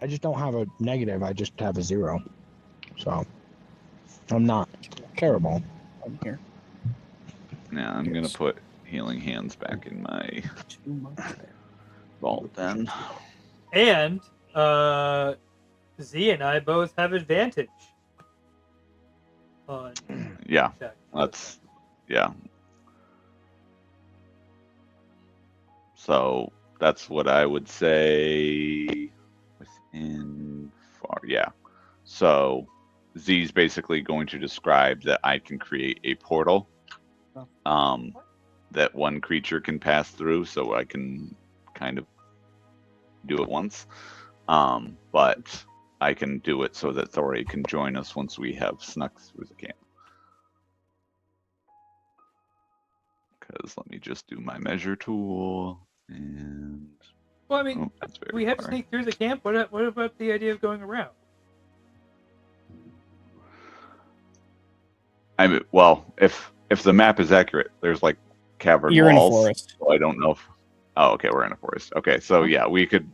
I just don't have a negative. I just have a 0. So I'm not terrible. I'm here. Yeah, I'm gonna put healing hands back in my vault then. And Z and I both have advantage on Yeah, check. yeah. So that's what I would say within far. Yeah. So Z's basically going to describe that I can create a portal that one creature can pass through, so I can kind of do it once. But I can do it so that Thore can join us once we have snuck through the camp. Because let me just do my measure tool and. Well, I mean, Oh, that's very we have to far. sneak through the camp. What about the idea of going around? I mean, well, if the map is accurate, there's like cavern You're in a walls. forest. So I don't know if. Oh, okay, we're in a forest. Okay, so yeah, we can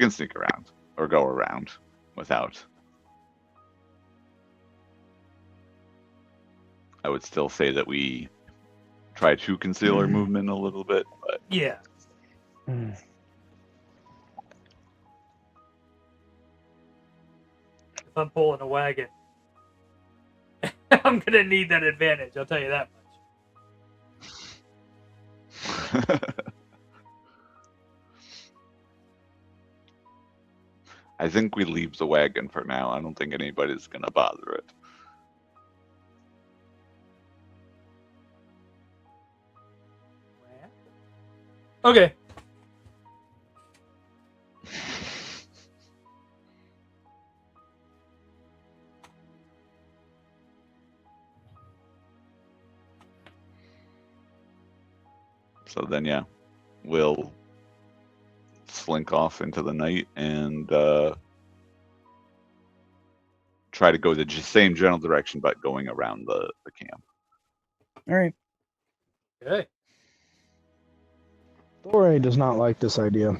sneak around or go around without. I would still say that we try to conceal our movement a little bit, but Yeah. If I'm pulling a wagon, I'm gonna need that advantage. I'll tell you that much. I think we leave the wagon for now. I don't think anybody's gonna bother it. Okay. So then, yeah, we'll slink off into the night and try to go the same general direction, but going around the camp. All right. Okay. Dore does not like this idea.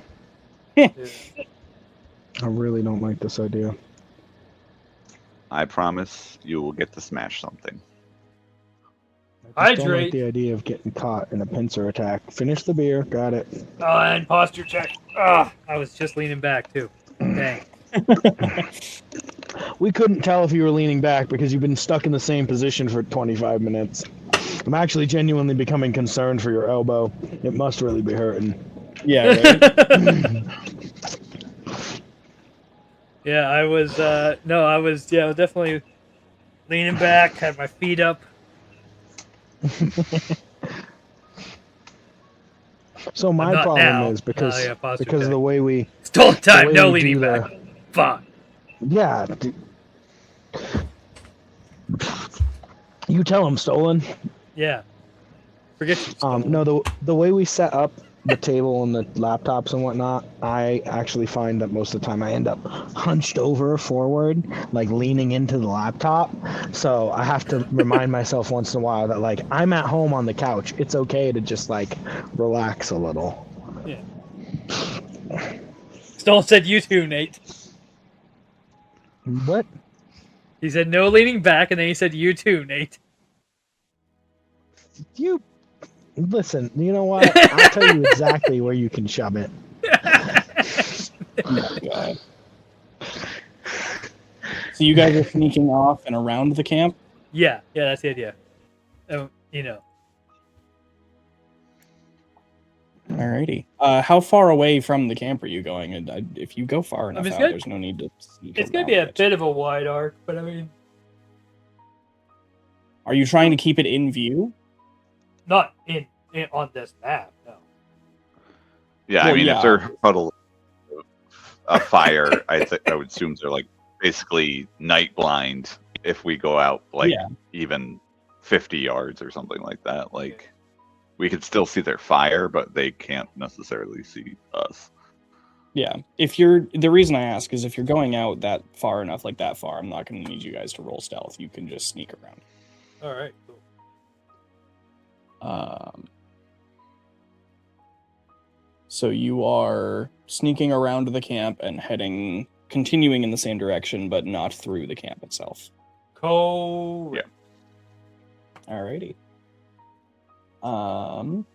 Yeah. I really don't like this idea. I promise you will get to smash something. I just don't like Hydrate. the idea of getting caught in a pincer attack. Finish the beer. Got it. And posture check. I was just leaning back too. Dang. We couldn't tell if you were leaning back because you've been stuck in the same position for 25 minutes. I'm actually genuinely becoming concerned for your elbow. It must really be hurting. Yeah. Right? Yeah, I was definitely leaning back, had my feet up. So my not problem now. is because posture because of check. the way we Still the time, way no we do leaning back. Fuck. Yeah. You tell him, Stolen. Yeah. Forget you. Stolen. No, the way we set up the table and the laptops and whatnot, I actually find that most of the time I end up hunched over forward, like leaning into the laptop. So I have to remind myself once in a while that like I'm at home on the couch. It's okay to just like relax a little. Yeah. Stolen said you too, Nate. What? He said no leaning back, and then he said you too, Nate. You listen, you know what? I'll tell you exactly where you can shove it. Oh my God. So you guys are sneaking off and around the camp? Yeah, that's the idea. You know. Alrighty. How far away from the camp are you going? And if you go far enough out, there's no need to sneak It's gonna be a around it. bit of a wide arc, but I mean, Are you trying to keep it in view? not in on this map, no. Yeah, Well, I mean, yeah. if they're puddle a fire, I would assume they're like basically night blind. If we go out like even 50 yards or something like that, like we could still see their fire, but they can't necessarily see us. Yeah. The reason I ask is if you're going out that far enough, like that far, I'm not going to need you guys to roll stealth. You can just sneak around. All right, cool. So you are sneaking around the camp and continuing in the same direction, but not through the camp itself. Cool. Yeah. Alrighty. Alright,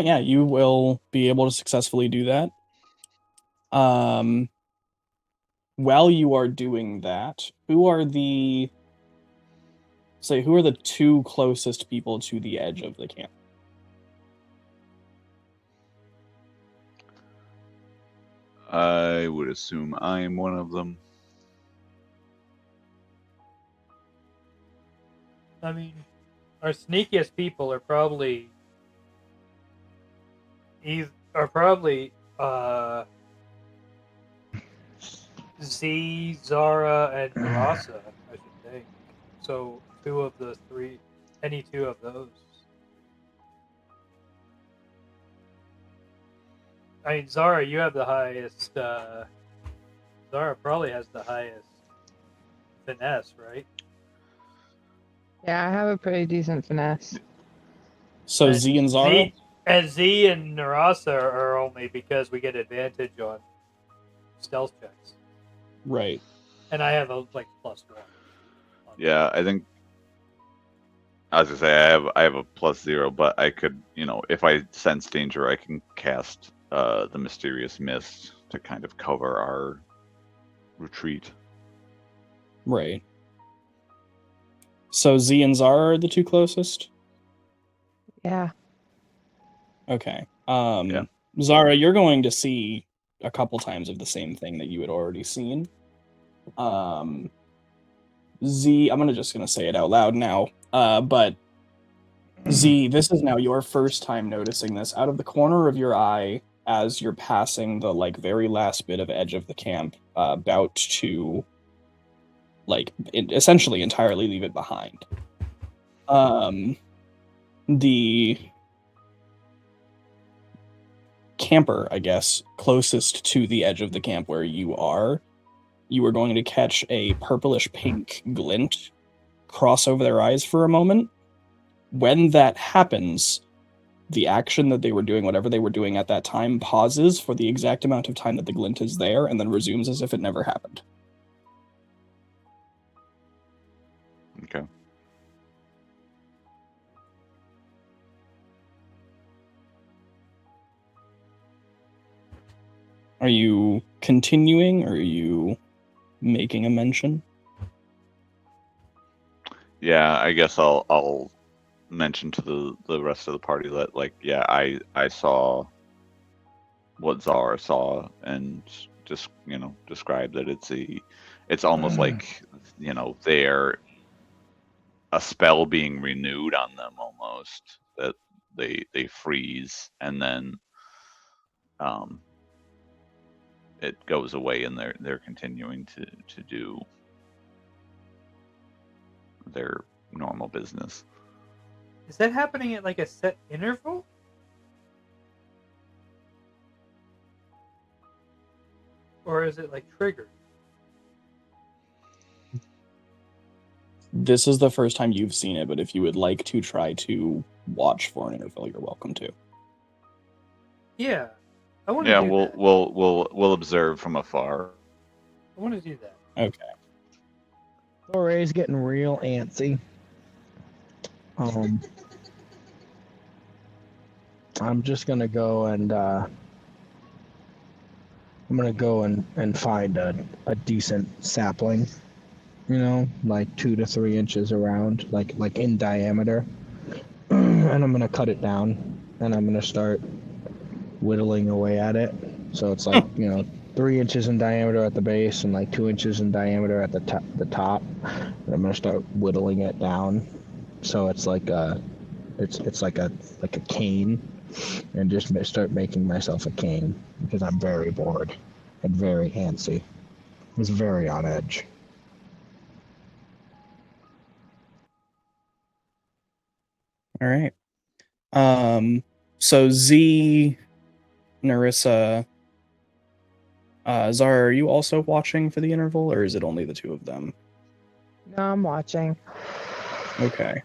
yeah, you will be able to successfully do that. While you are doing that, who are the two closest people to the edge of the camp? I would assume I am one of them. I mean, our sneakiest people are probably Z, Zara, and Narasa, I should think. So any two of those. I mean, Zara, you have the highest. Zara probably has the highest finesse, right? Yeah, I have a pretty decent finesse. So And Z and Zara? Z and Narasa are only because we get advantage on stealth checks. Right. And I have a +1. Yeah, I think. I was gonna say I have a +0, but I could, if I sense danger, I can cast the mysterious mist to kind of cover our retreat. Right. So Z and Zara are the two closest? Yeah. Okay. Yeah. Zara, you're going to see a couple times of the same thing that you had already seen. Z, I'm just gonna say it out loud now. But Z, this is now your first time noticing this. Out of the corner of your eye, as you're passing the very last bit of edge of the camp, about to essentially entirely leave it behind. The camper, I guess, closest to the edge of the camp where you are going to catch a purplish pink glint cross over their eyes for a moment. When that happens, the action that they were doing, whatever they were doing at that time, pauses for the exact amount of time that the glint is there, and then resumes as if it never happened. Okay. Are you continuing, or are you making a mention? Yeah, I guess I'll mention to the rest of the party that I saw what Zara saw, and just describe that it's almost like they're a spell being renewed on them, almost, that they freeze and then it goes away, and they're continuing to do their normal business. Is that happening at a set interval? Or is it triggered? This is the first time you've seen it, but if you would like to try to watch for an interval, you're welcome to. Yeah, I want to do that. We'll observe from afar. I want to do that. Okay. Ray's getting real antsy. I'm just gonna go and find a decent sapling, 2 to 3 inches around, like in diameter, and I'm gonna cut it down, and I'm gonna start whittling away at it. So it's 3 inches in diameter at the base and 2 inches in diameter at the top. And I'm gonna start whittling it down, so it's like a cane, and just start making myself a cane because I'm very bored and very antsy. It's very on edge. All right. So Z, Narissa, Zara, are you also watching for the interval, or is it only the two of them? No, I'm watching. Okay.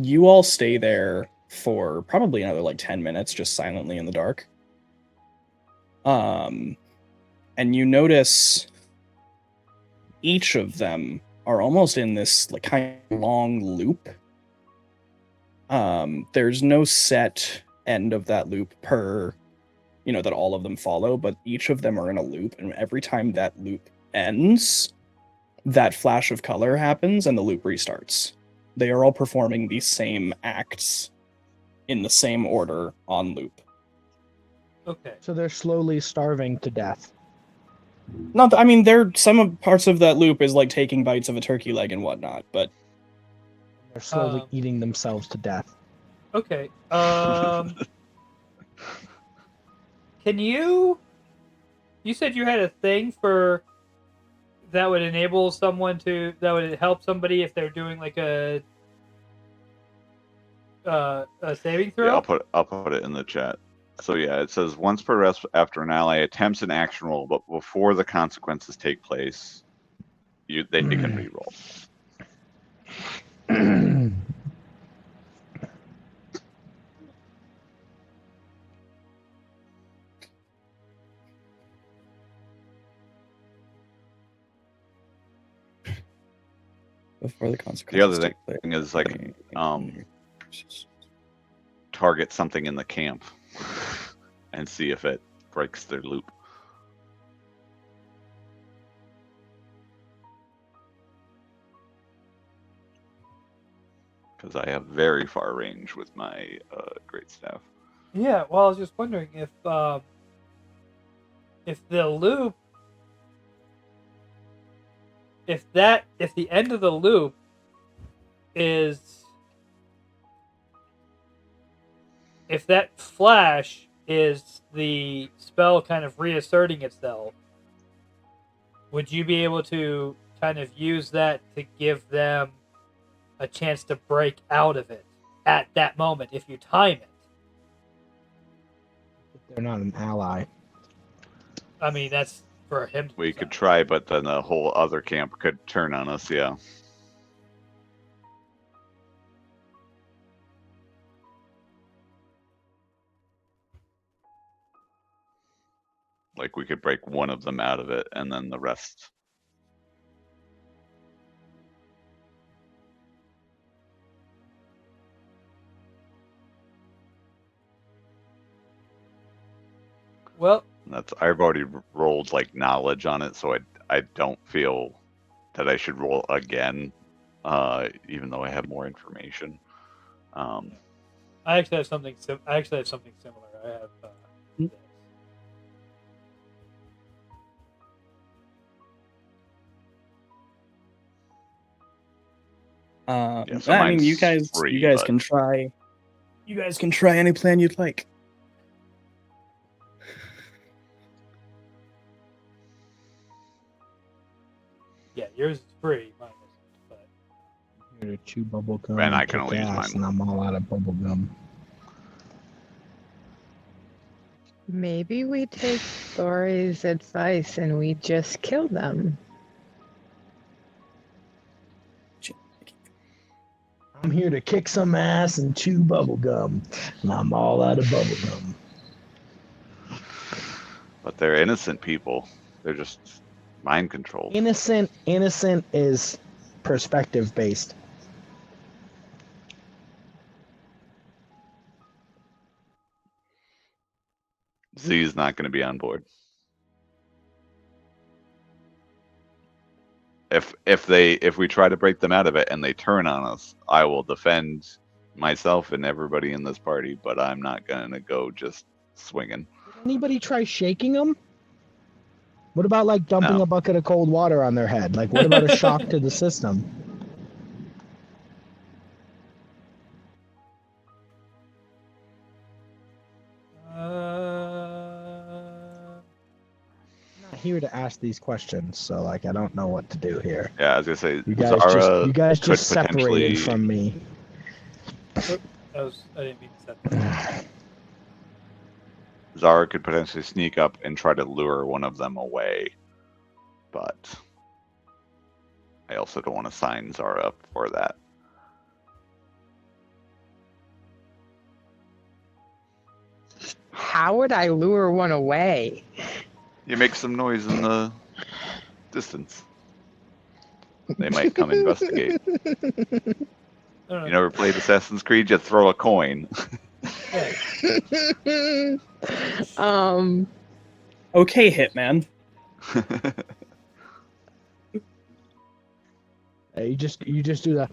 You all stay there for probably another 10 minutes, just silently in the dark. And you notice each of them are almost in this kind of long loop. There's no set end of that loop per, that all of them follow, but each of them are in a loop, and every time that loop ends, that flash of color happens and the loop restarts. They are all performing these same acts in the same order on loop. Okay. So they're slowly starving to death. They're some parts of that loop is taking bites of a turkey leg and whatnot, but they're slowly eating themselves to death. Okay. Can you said you had a thing for that would enable someone that would help somebody if they're doing a saving throw? Yeah, I'll put it in the chat. So yeah, it says once per rest after an ally attempts an action roll, but before the consequences take place, they can re-roll. Before the consequences. The other thing is target something in the camp and see if it breaks their loop. Because I have very far range with my great staff. Yeah, well, I was just wondering if the loop, if the end of the loop is, if that flash is the spell kind of reasserting itself, would you be able to kind of use that to give them a chance to break out of it at that moment if you time it? They're not an ally. I mean, that's for him to We decide. could try, but then the whole other camp could turn on us. Yeah. Like we could break one of them out of it, and then the rest. Well, I've already rolled like knowledge on it, so I don't feel that I should roll again, even though I have more information. I actually have something. I actually have something similar. I have. This. So I mean, you mine's guys, free, you guys but- can try. You guys can try any plan you'd like. Yeah, yours is free. Mine isn't. But Here to chew bubble gum. And I can kick only use ass, mine. and I'm all out of bubble gum. Maybe we take Thor's advice and we just kill them. I'm here to kick some ass and chew bubble gum, and I'm all out of bubble gum. But they're innocent people. They're just mind controlled. Innocent is perspective based. Z's not going to be on board. If we try to break them out of it and they turn on us, I will defend myself and everybody in this party. But I'm not going to go just swinging. Anybody try shaking them? What about like dumping No. a bucket of cold water on their head? Like, what about a shock to the system? I'm not here to ask these questions, so like I don't know what to do here. Yeah, I was gonna say You guys Zara just could separated potentially- from me. I didn't mean to set that. Zara could potentially sneak up and try to lure one of them away, but I also don't want to sign Zara up for that. How would I lure one away? You make some noise in the distance. They might come investigate. I don't know. You never played Assassin's Creed? You throw a coin. Okay, Hitman. You just do that.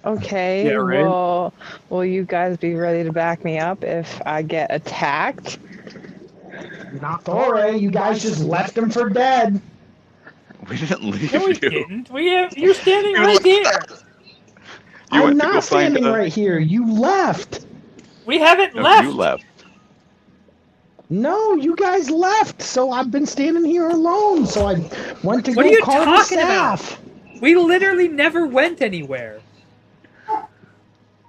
Okay, Yeah, right. well, will you guys be ready to back me up if I get attacked? Not Thor, you guys just left him for dead. We didn't leave No, we you. didn't. You're standing You right left there. You I'm went to go not find standing a- right here. You left. We haven't No, left. you left. No, you guys left. So I've been standing here alone. So I went to What go are you call the talking about? staff. We literally never went anywhere.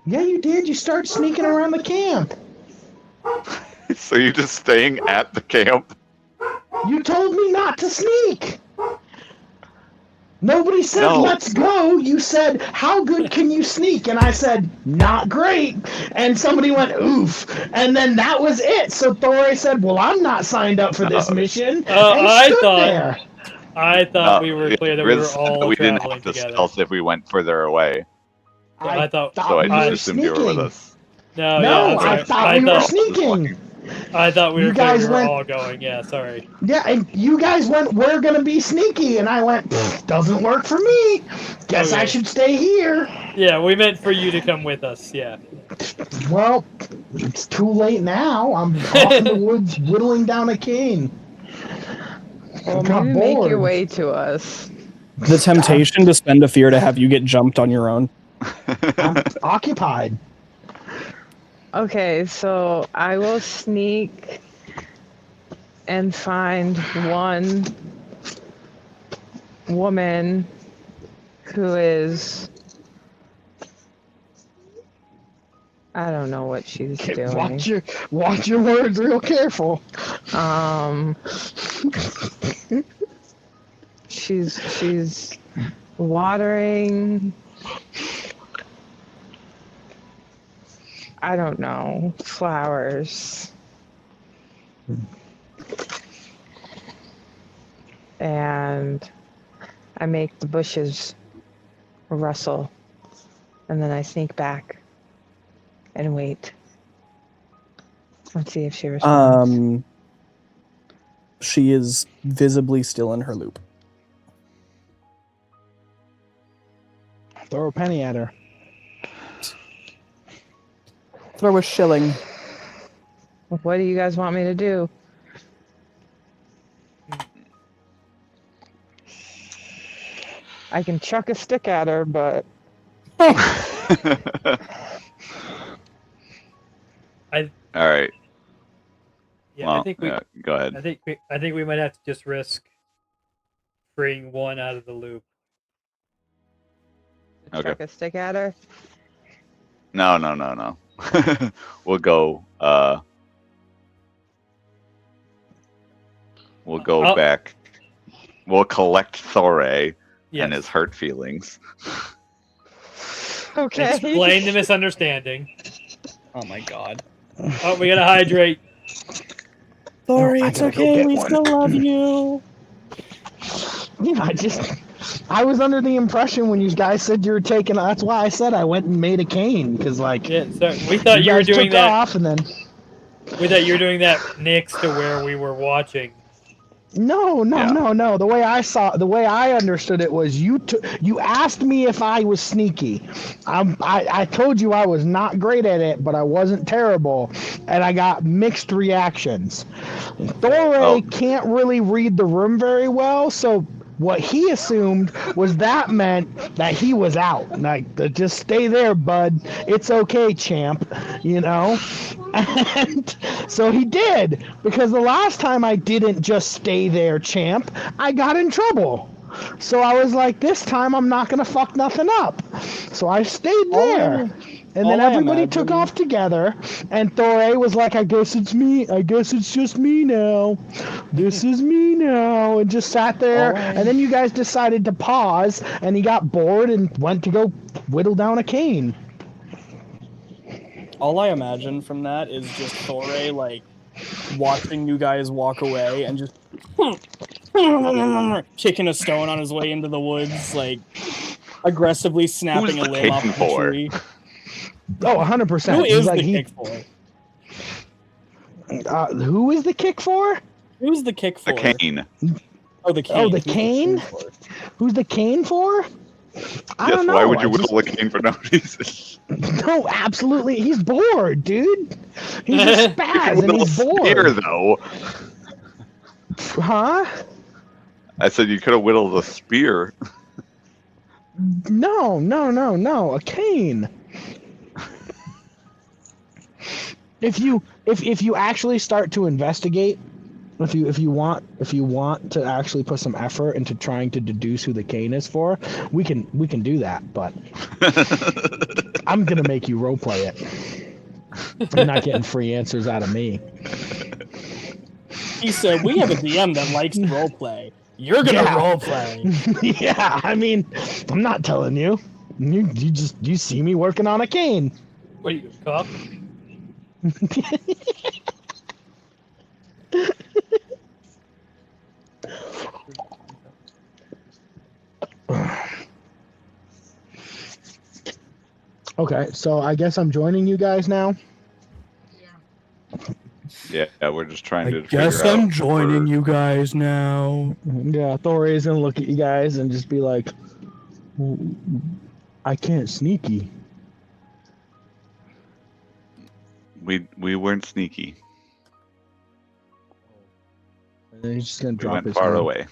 Yeah, you did. You started sneaking around the camp. So you're just staying at the camp? You told me not to sneak. Nobody said, No. let's go. You said, how good can you sneak? And I said, not great. And somebody went, oof. And then that was it. So Thor said, well, I'm not signed up for this No. mission. I and stood thought- there. I thought we were clear that we were Riz said all we didn't traveling have to together. stealth if we went further away. I thought- So I we just were assumed you were with sneaking. us. No, No, yeah, I that's thought right. we were I thought sneaking. I thought we You were guys went- all going. Yeah, sorry. Yeah, and you guys went, we're going to be sneaky. And I went, doesn't work for me. Guess I Okay. should stay here. Yeah, we meant for you to come with us. Yeah. Well, it's too late now. I'm off in the woods whittling down a cane. Well, Got maybe make your bored. way to us. The temptation to spend a fear to have you get jumped on your own. I'm occupied. Okay, so I will sneak and find one woman who is, I don't know what she's doing. Watch your words real careful. She's watering, I don't know, flowers. And I make the bushes rustle, and then I sneak back and wait. Let's see if she responds. She is visibly still in her loop. Throw a penny at her. Throw a shilling. What do you guys want me to do? I can chuck a stick at her, but All right. Yeah, Well, I think we. go ahead. I think we might have to just risk freeing one out of the loop. Okay. chuck a stick at her. No. We'll go. We'll go back. We'll collect Thore and his hurt feelings. Okay. Explain the misunderstanding. Oh my god. Oh, we gotta hydrate. Sorry, I it's gotta go okay. get We one. still love you. I was under the impression when you guys said you were taking. That's why I said I went and made a cane because Yeah, so we thought you were guys doing took that. off and then. We thought you were doing that next to where we were watching. No. The way I understood it was you asked me if I was sneaky. I told you I was not great at it, but I wasn't terrible, and I got mixed reactions. Thore can't really read the room very well, so what he assumed was that meant that he was out. Like, just stay there, bud. It's okay, champ. And so he did, because the last time I didn't just stay there, champ, I got in trouble. So I was like, this time I'm not gonna fuck nothing up. So I stayed there. And then everybody took off together, and Thore was like, I guess it's me. I guess it's just me now. This is me now. And just sat there. And then you guys decided to pause, and he got bored and went to go whittle down a cane. All I imagine from that is just Thore, like, watching you guys walk away and just kicking a stone on his way into the woods, like, aggressively snapping a limb off the tree. Oh, 100%. Who is the kick for? Who is the kick for? Who's the kick for? The cane. Oh, the cane. Oh, the cane? Who's the cane for? I don't know. Why would you whittle a cane for no reason? No, absolutely. He's bored, dude. He's a spaz and he's bored. Spear, though. Huh? I said you could have whittled a spear. No. A cane. If you actually start to investigate, if you want to actually put some effort into trying to deduce who the cane is for, we can do that, but I'm gonna make you roleplay it. You're not getting free answers out of me. He said, we have a DM that likes roleplay. You're gonna roleplay. Yeah, I mean, I'm not telling you. You see me working on a cane. What are you, a cop? Okay, so I guess I'm joining you guys now. Yeah, we're just trying I to. guess I'm joining you guys now. Yeah, Thoray's gonna look at you guys and just be like, I can't sneaky. We weren't sneaky. And then he's just gonna We drop went his far head. away.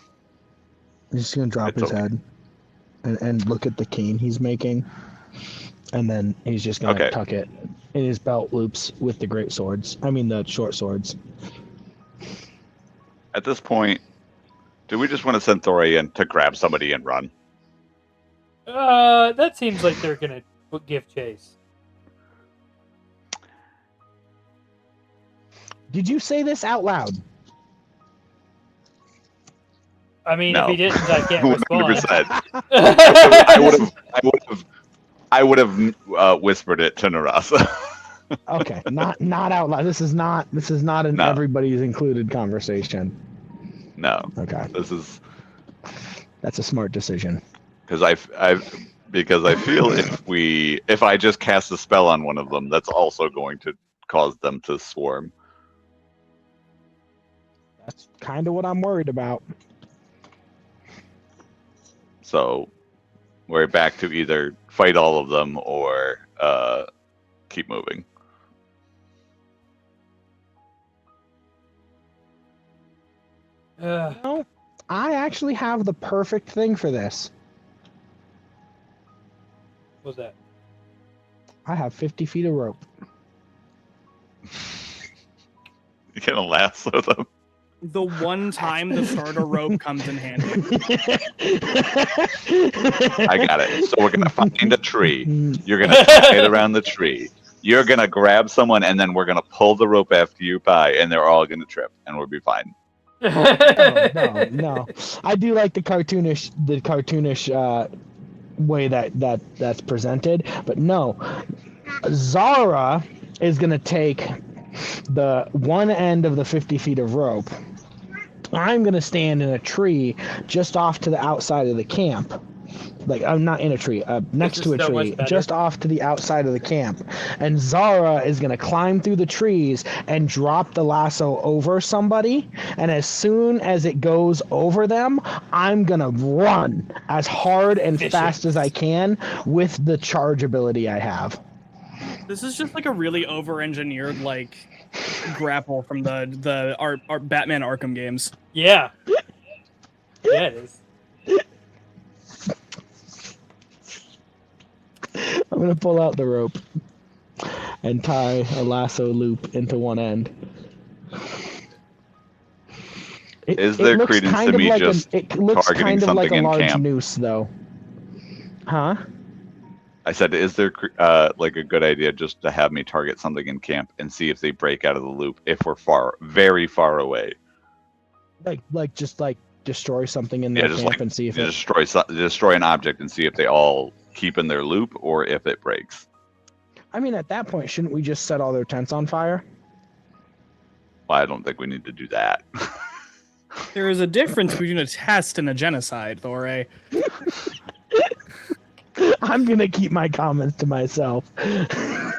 He's just gonna drop It's his okay. head and look at the cane he's making. And then he's just gonna Okay. tuck it in his belt loops with the great swords. I mean the short swords. At this point, do we just want to send Thoray in to grab somebody and run? That seems like they're gonna give chase. Did you say this out loud? I mean, No. if he didn't, I can't respond. 100%. I would have whispered it to Narasa. Okay, not out loud. This is not an No. everybody's included conversation. No, Okay, this is that's a smart decision. because I feel if I just cast a spell on one of them, that's also going to cause them to swarm. That's kind of what I'm worried about. So we're back to either fight all of them or keep moving. No, I actually have the perfect thing for this. What's that? I have 50 feet of rope. You gonna lasso them? The one time the starter rope comes in handy. I got it. So we're gonna find a tree. You're gonna tie it around the tree. You're gonna grab someone, and then we're gonna pull the rope after you by, and they're all gonna trip, and we'll be fine. No. I do like the cartoonish way that's presented, but no. Zara is gonna take the one end of the 50 feet of rope. I'm gonna stand in a tree just off to the outside of the camp. Like, I'm not in a tree, next to a so much tree, better. just off to the outside of the camp. And Zara is going to climb through the trees and drop the lasso over somebody. And as soon as it goes over them, I'm going to run as hard and fast as I can with the charge ability I have. This is just like a really over-engineered like grapple from the Batman Arkham games. Yeah. Yeah, it is. I'm going to pull out the rope and tie a lasso loop into one end. Is there looks credence kind to of me like just it looks targeting kind of like a something in large camp? noose, though. Huh? I said, is there like a good idea just to have me target something in camp and see if they break out of the loop if we're very far away? Like destroy something in their just camp like and see if it. destroy an object and see if they all keep in their loop or if it breaks. I mean, at that point, shouldn't we just set all their tents on fire? Well, I don't think we need to do that. There is a difference between a test and a genocide, Thoray. I'm gonna keep my comments to myself. I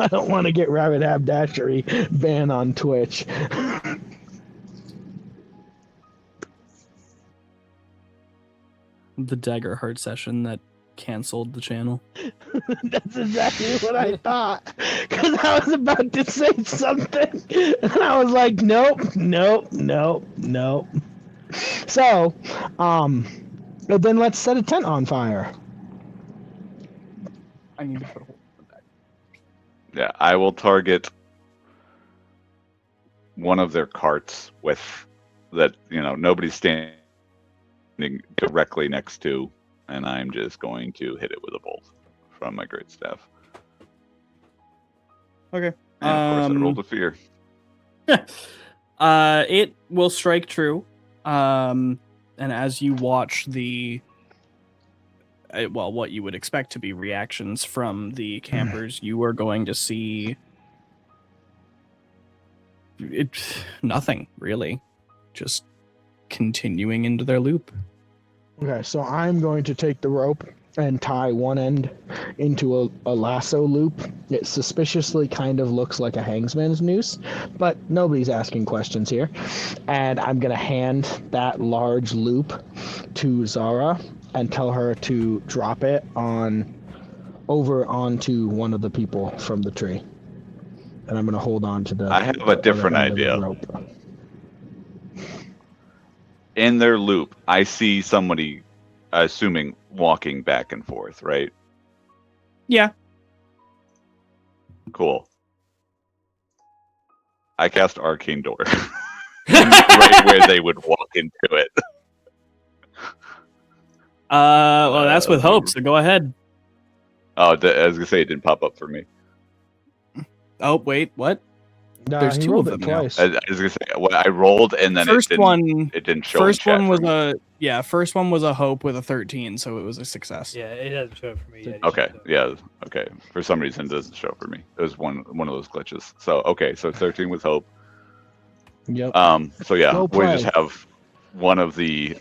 don't want to get rabbit habdashery banned on Twitch. The Daggerheart session that canceled the channel. That's exactly what I thought. Because I was about to say something. And I was like, nope. So, then let's set a tent on fire. I need to put a hole in the back. Yeah, I will target one of their carts with that, nobody's standing directly next to, and I'm just going to hit it with a bolt from my great staff. Okay. And of course, I rolled a fear. It will strike true. And as you watch what you would expect to be reactions from the campers, you are going to see nothing really, just continuing into their loop. Okay, so I'm going to take the rope and tie one end into a lasso loop. It suspiciously kind of looks like a hangsman's noose, but nobody's asking questions here. And I'm going to hand that large loop to Zara and tell her to drop it over onto one of the people from the tree. And I'm going to hold on to the... I have a different idea. In their loop, I see somebody, assuming, walking back and forth, right? Yeah. Cool. I cast Arcane Door. Right where they would walk into it. Well, that's with hope, so go ahead. Oh, I was going to say it didn't pop up for me. Oh, wait, what? No, There's he two of rolled it them now. twice. I was going to say, well, I rolled and then First it didn't show. First in chat one was for me. first one was a hope with a 13, so it was a success. Yeah, it hasn't shown for me yet. Okay, yeah, okay. For some reason, it doesn't show for me. It was one of those glitches. So okay, so 13 with hope. Yep. So yeah, Go we play. just have one of the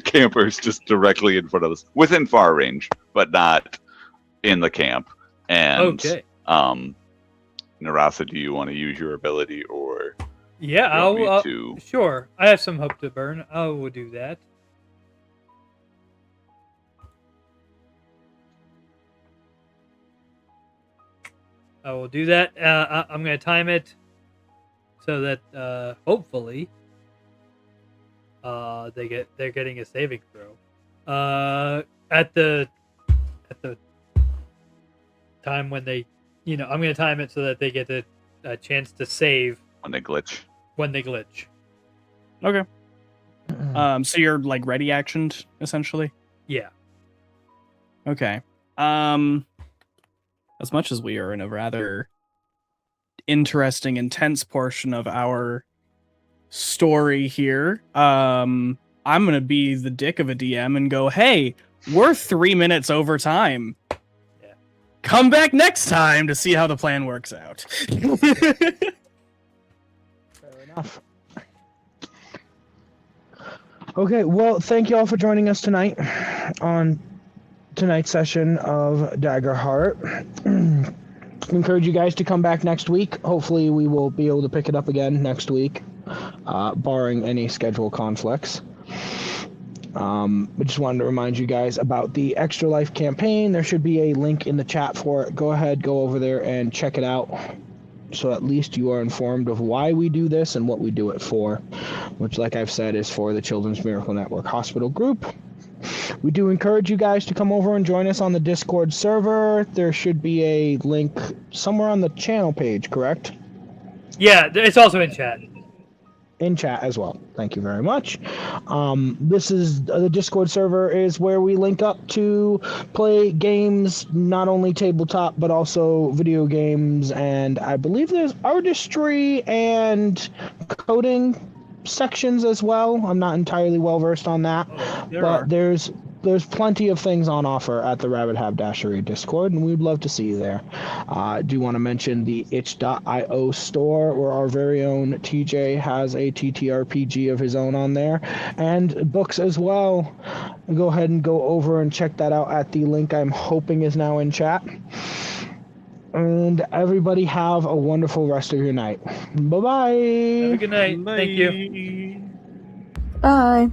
campers just directly in front of us, within far range, but not in the camp. And Okay. Narasa, do you want to use your ability, or Yeah, you want me I'll. to? Sure, I have some hope to burn. I will do that. I will do that. I'm going to time it so that hopefully they're getting a saving throw. At the time when they, I'm going to time it so that they get a chance to save When they glitch. Okay. So you're like ready actioned essentially. Yeah. Okay. As much as we are in a rather interesting, intense portion of our story here, I'm gonna be the dick of a DM and go, "Hey, we're 3 minutes over time. Yeah. Come back next time to see how the plan works out." Fair enough. Okay, well, thank you all for joining us tonight on tonight's session of Daggerheart. We encourage you guys to come back next week. Hopefully we will be able to pick it up again next week, barring any schedule conflicts. I just wanted to remind you guys about the Extra Life campaign. There should be a link in the chat for it. Go ahead, go over there and check it out, so at least you are informed of why we do this and what we do it for, which, like I've said, is for the Children's Miracle Network Hospital Group. We do encourage you guys to come over and join us on the Discord server. There should be a link somewhere on the channel page, correct? Yeah, it's also in chat. In chat as well. Thank you very much. This is the Discord server is where we link up to play games, not only tabletop but also video games, and I believe there's artistry and coding sections as well. I'm not entirely well versed on that, but there's plenty of things on offer at the Rabbit Haberdashery Discord, and we'd love to see you there. I do want to mention the itch.io store, where our very own TJ has a TTRPG of his own on there, and books as well. Go ahead and go over and check that out at the link I'm hoping is now in chat. And everybody have a wonderful rest of your night. Bye-bye. Have a good night. Bye. Thank you. Bye.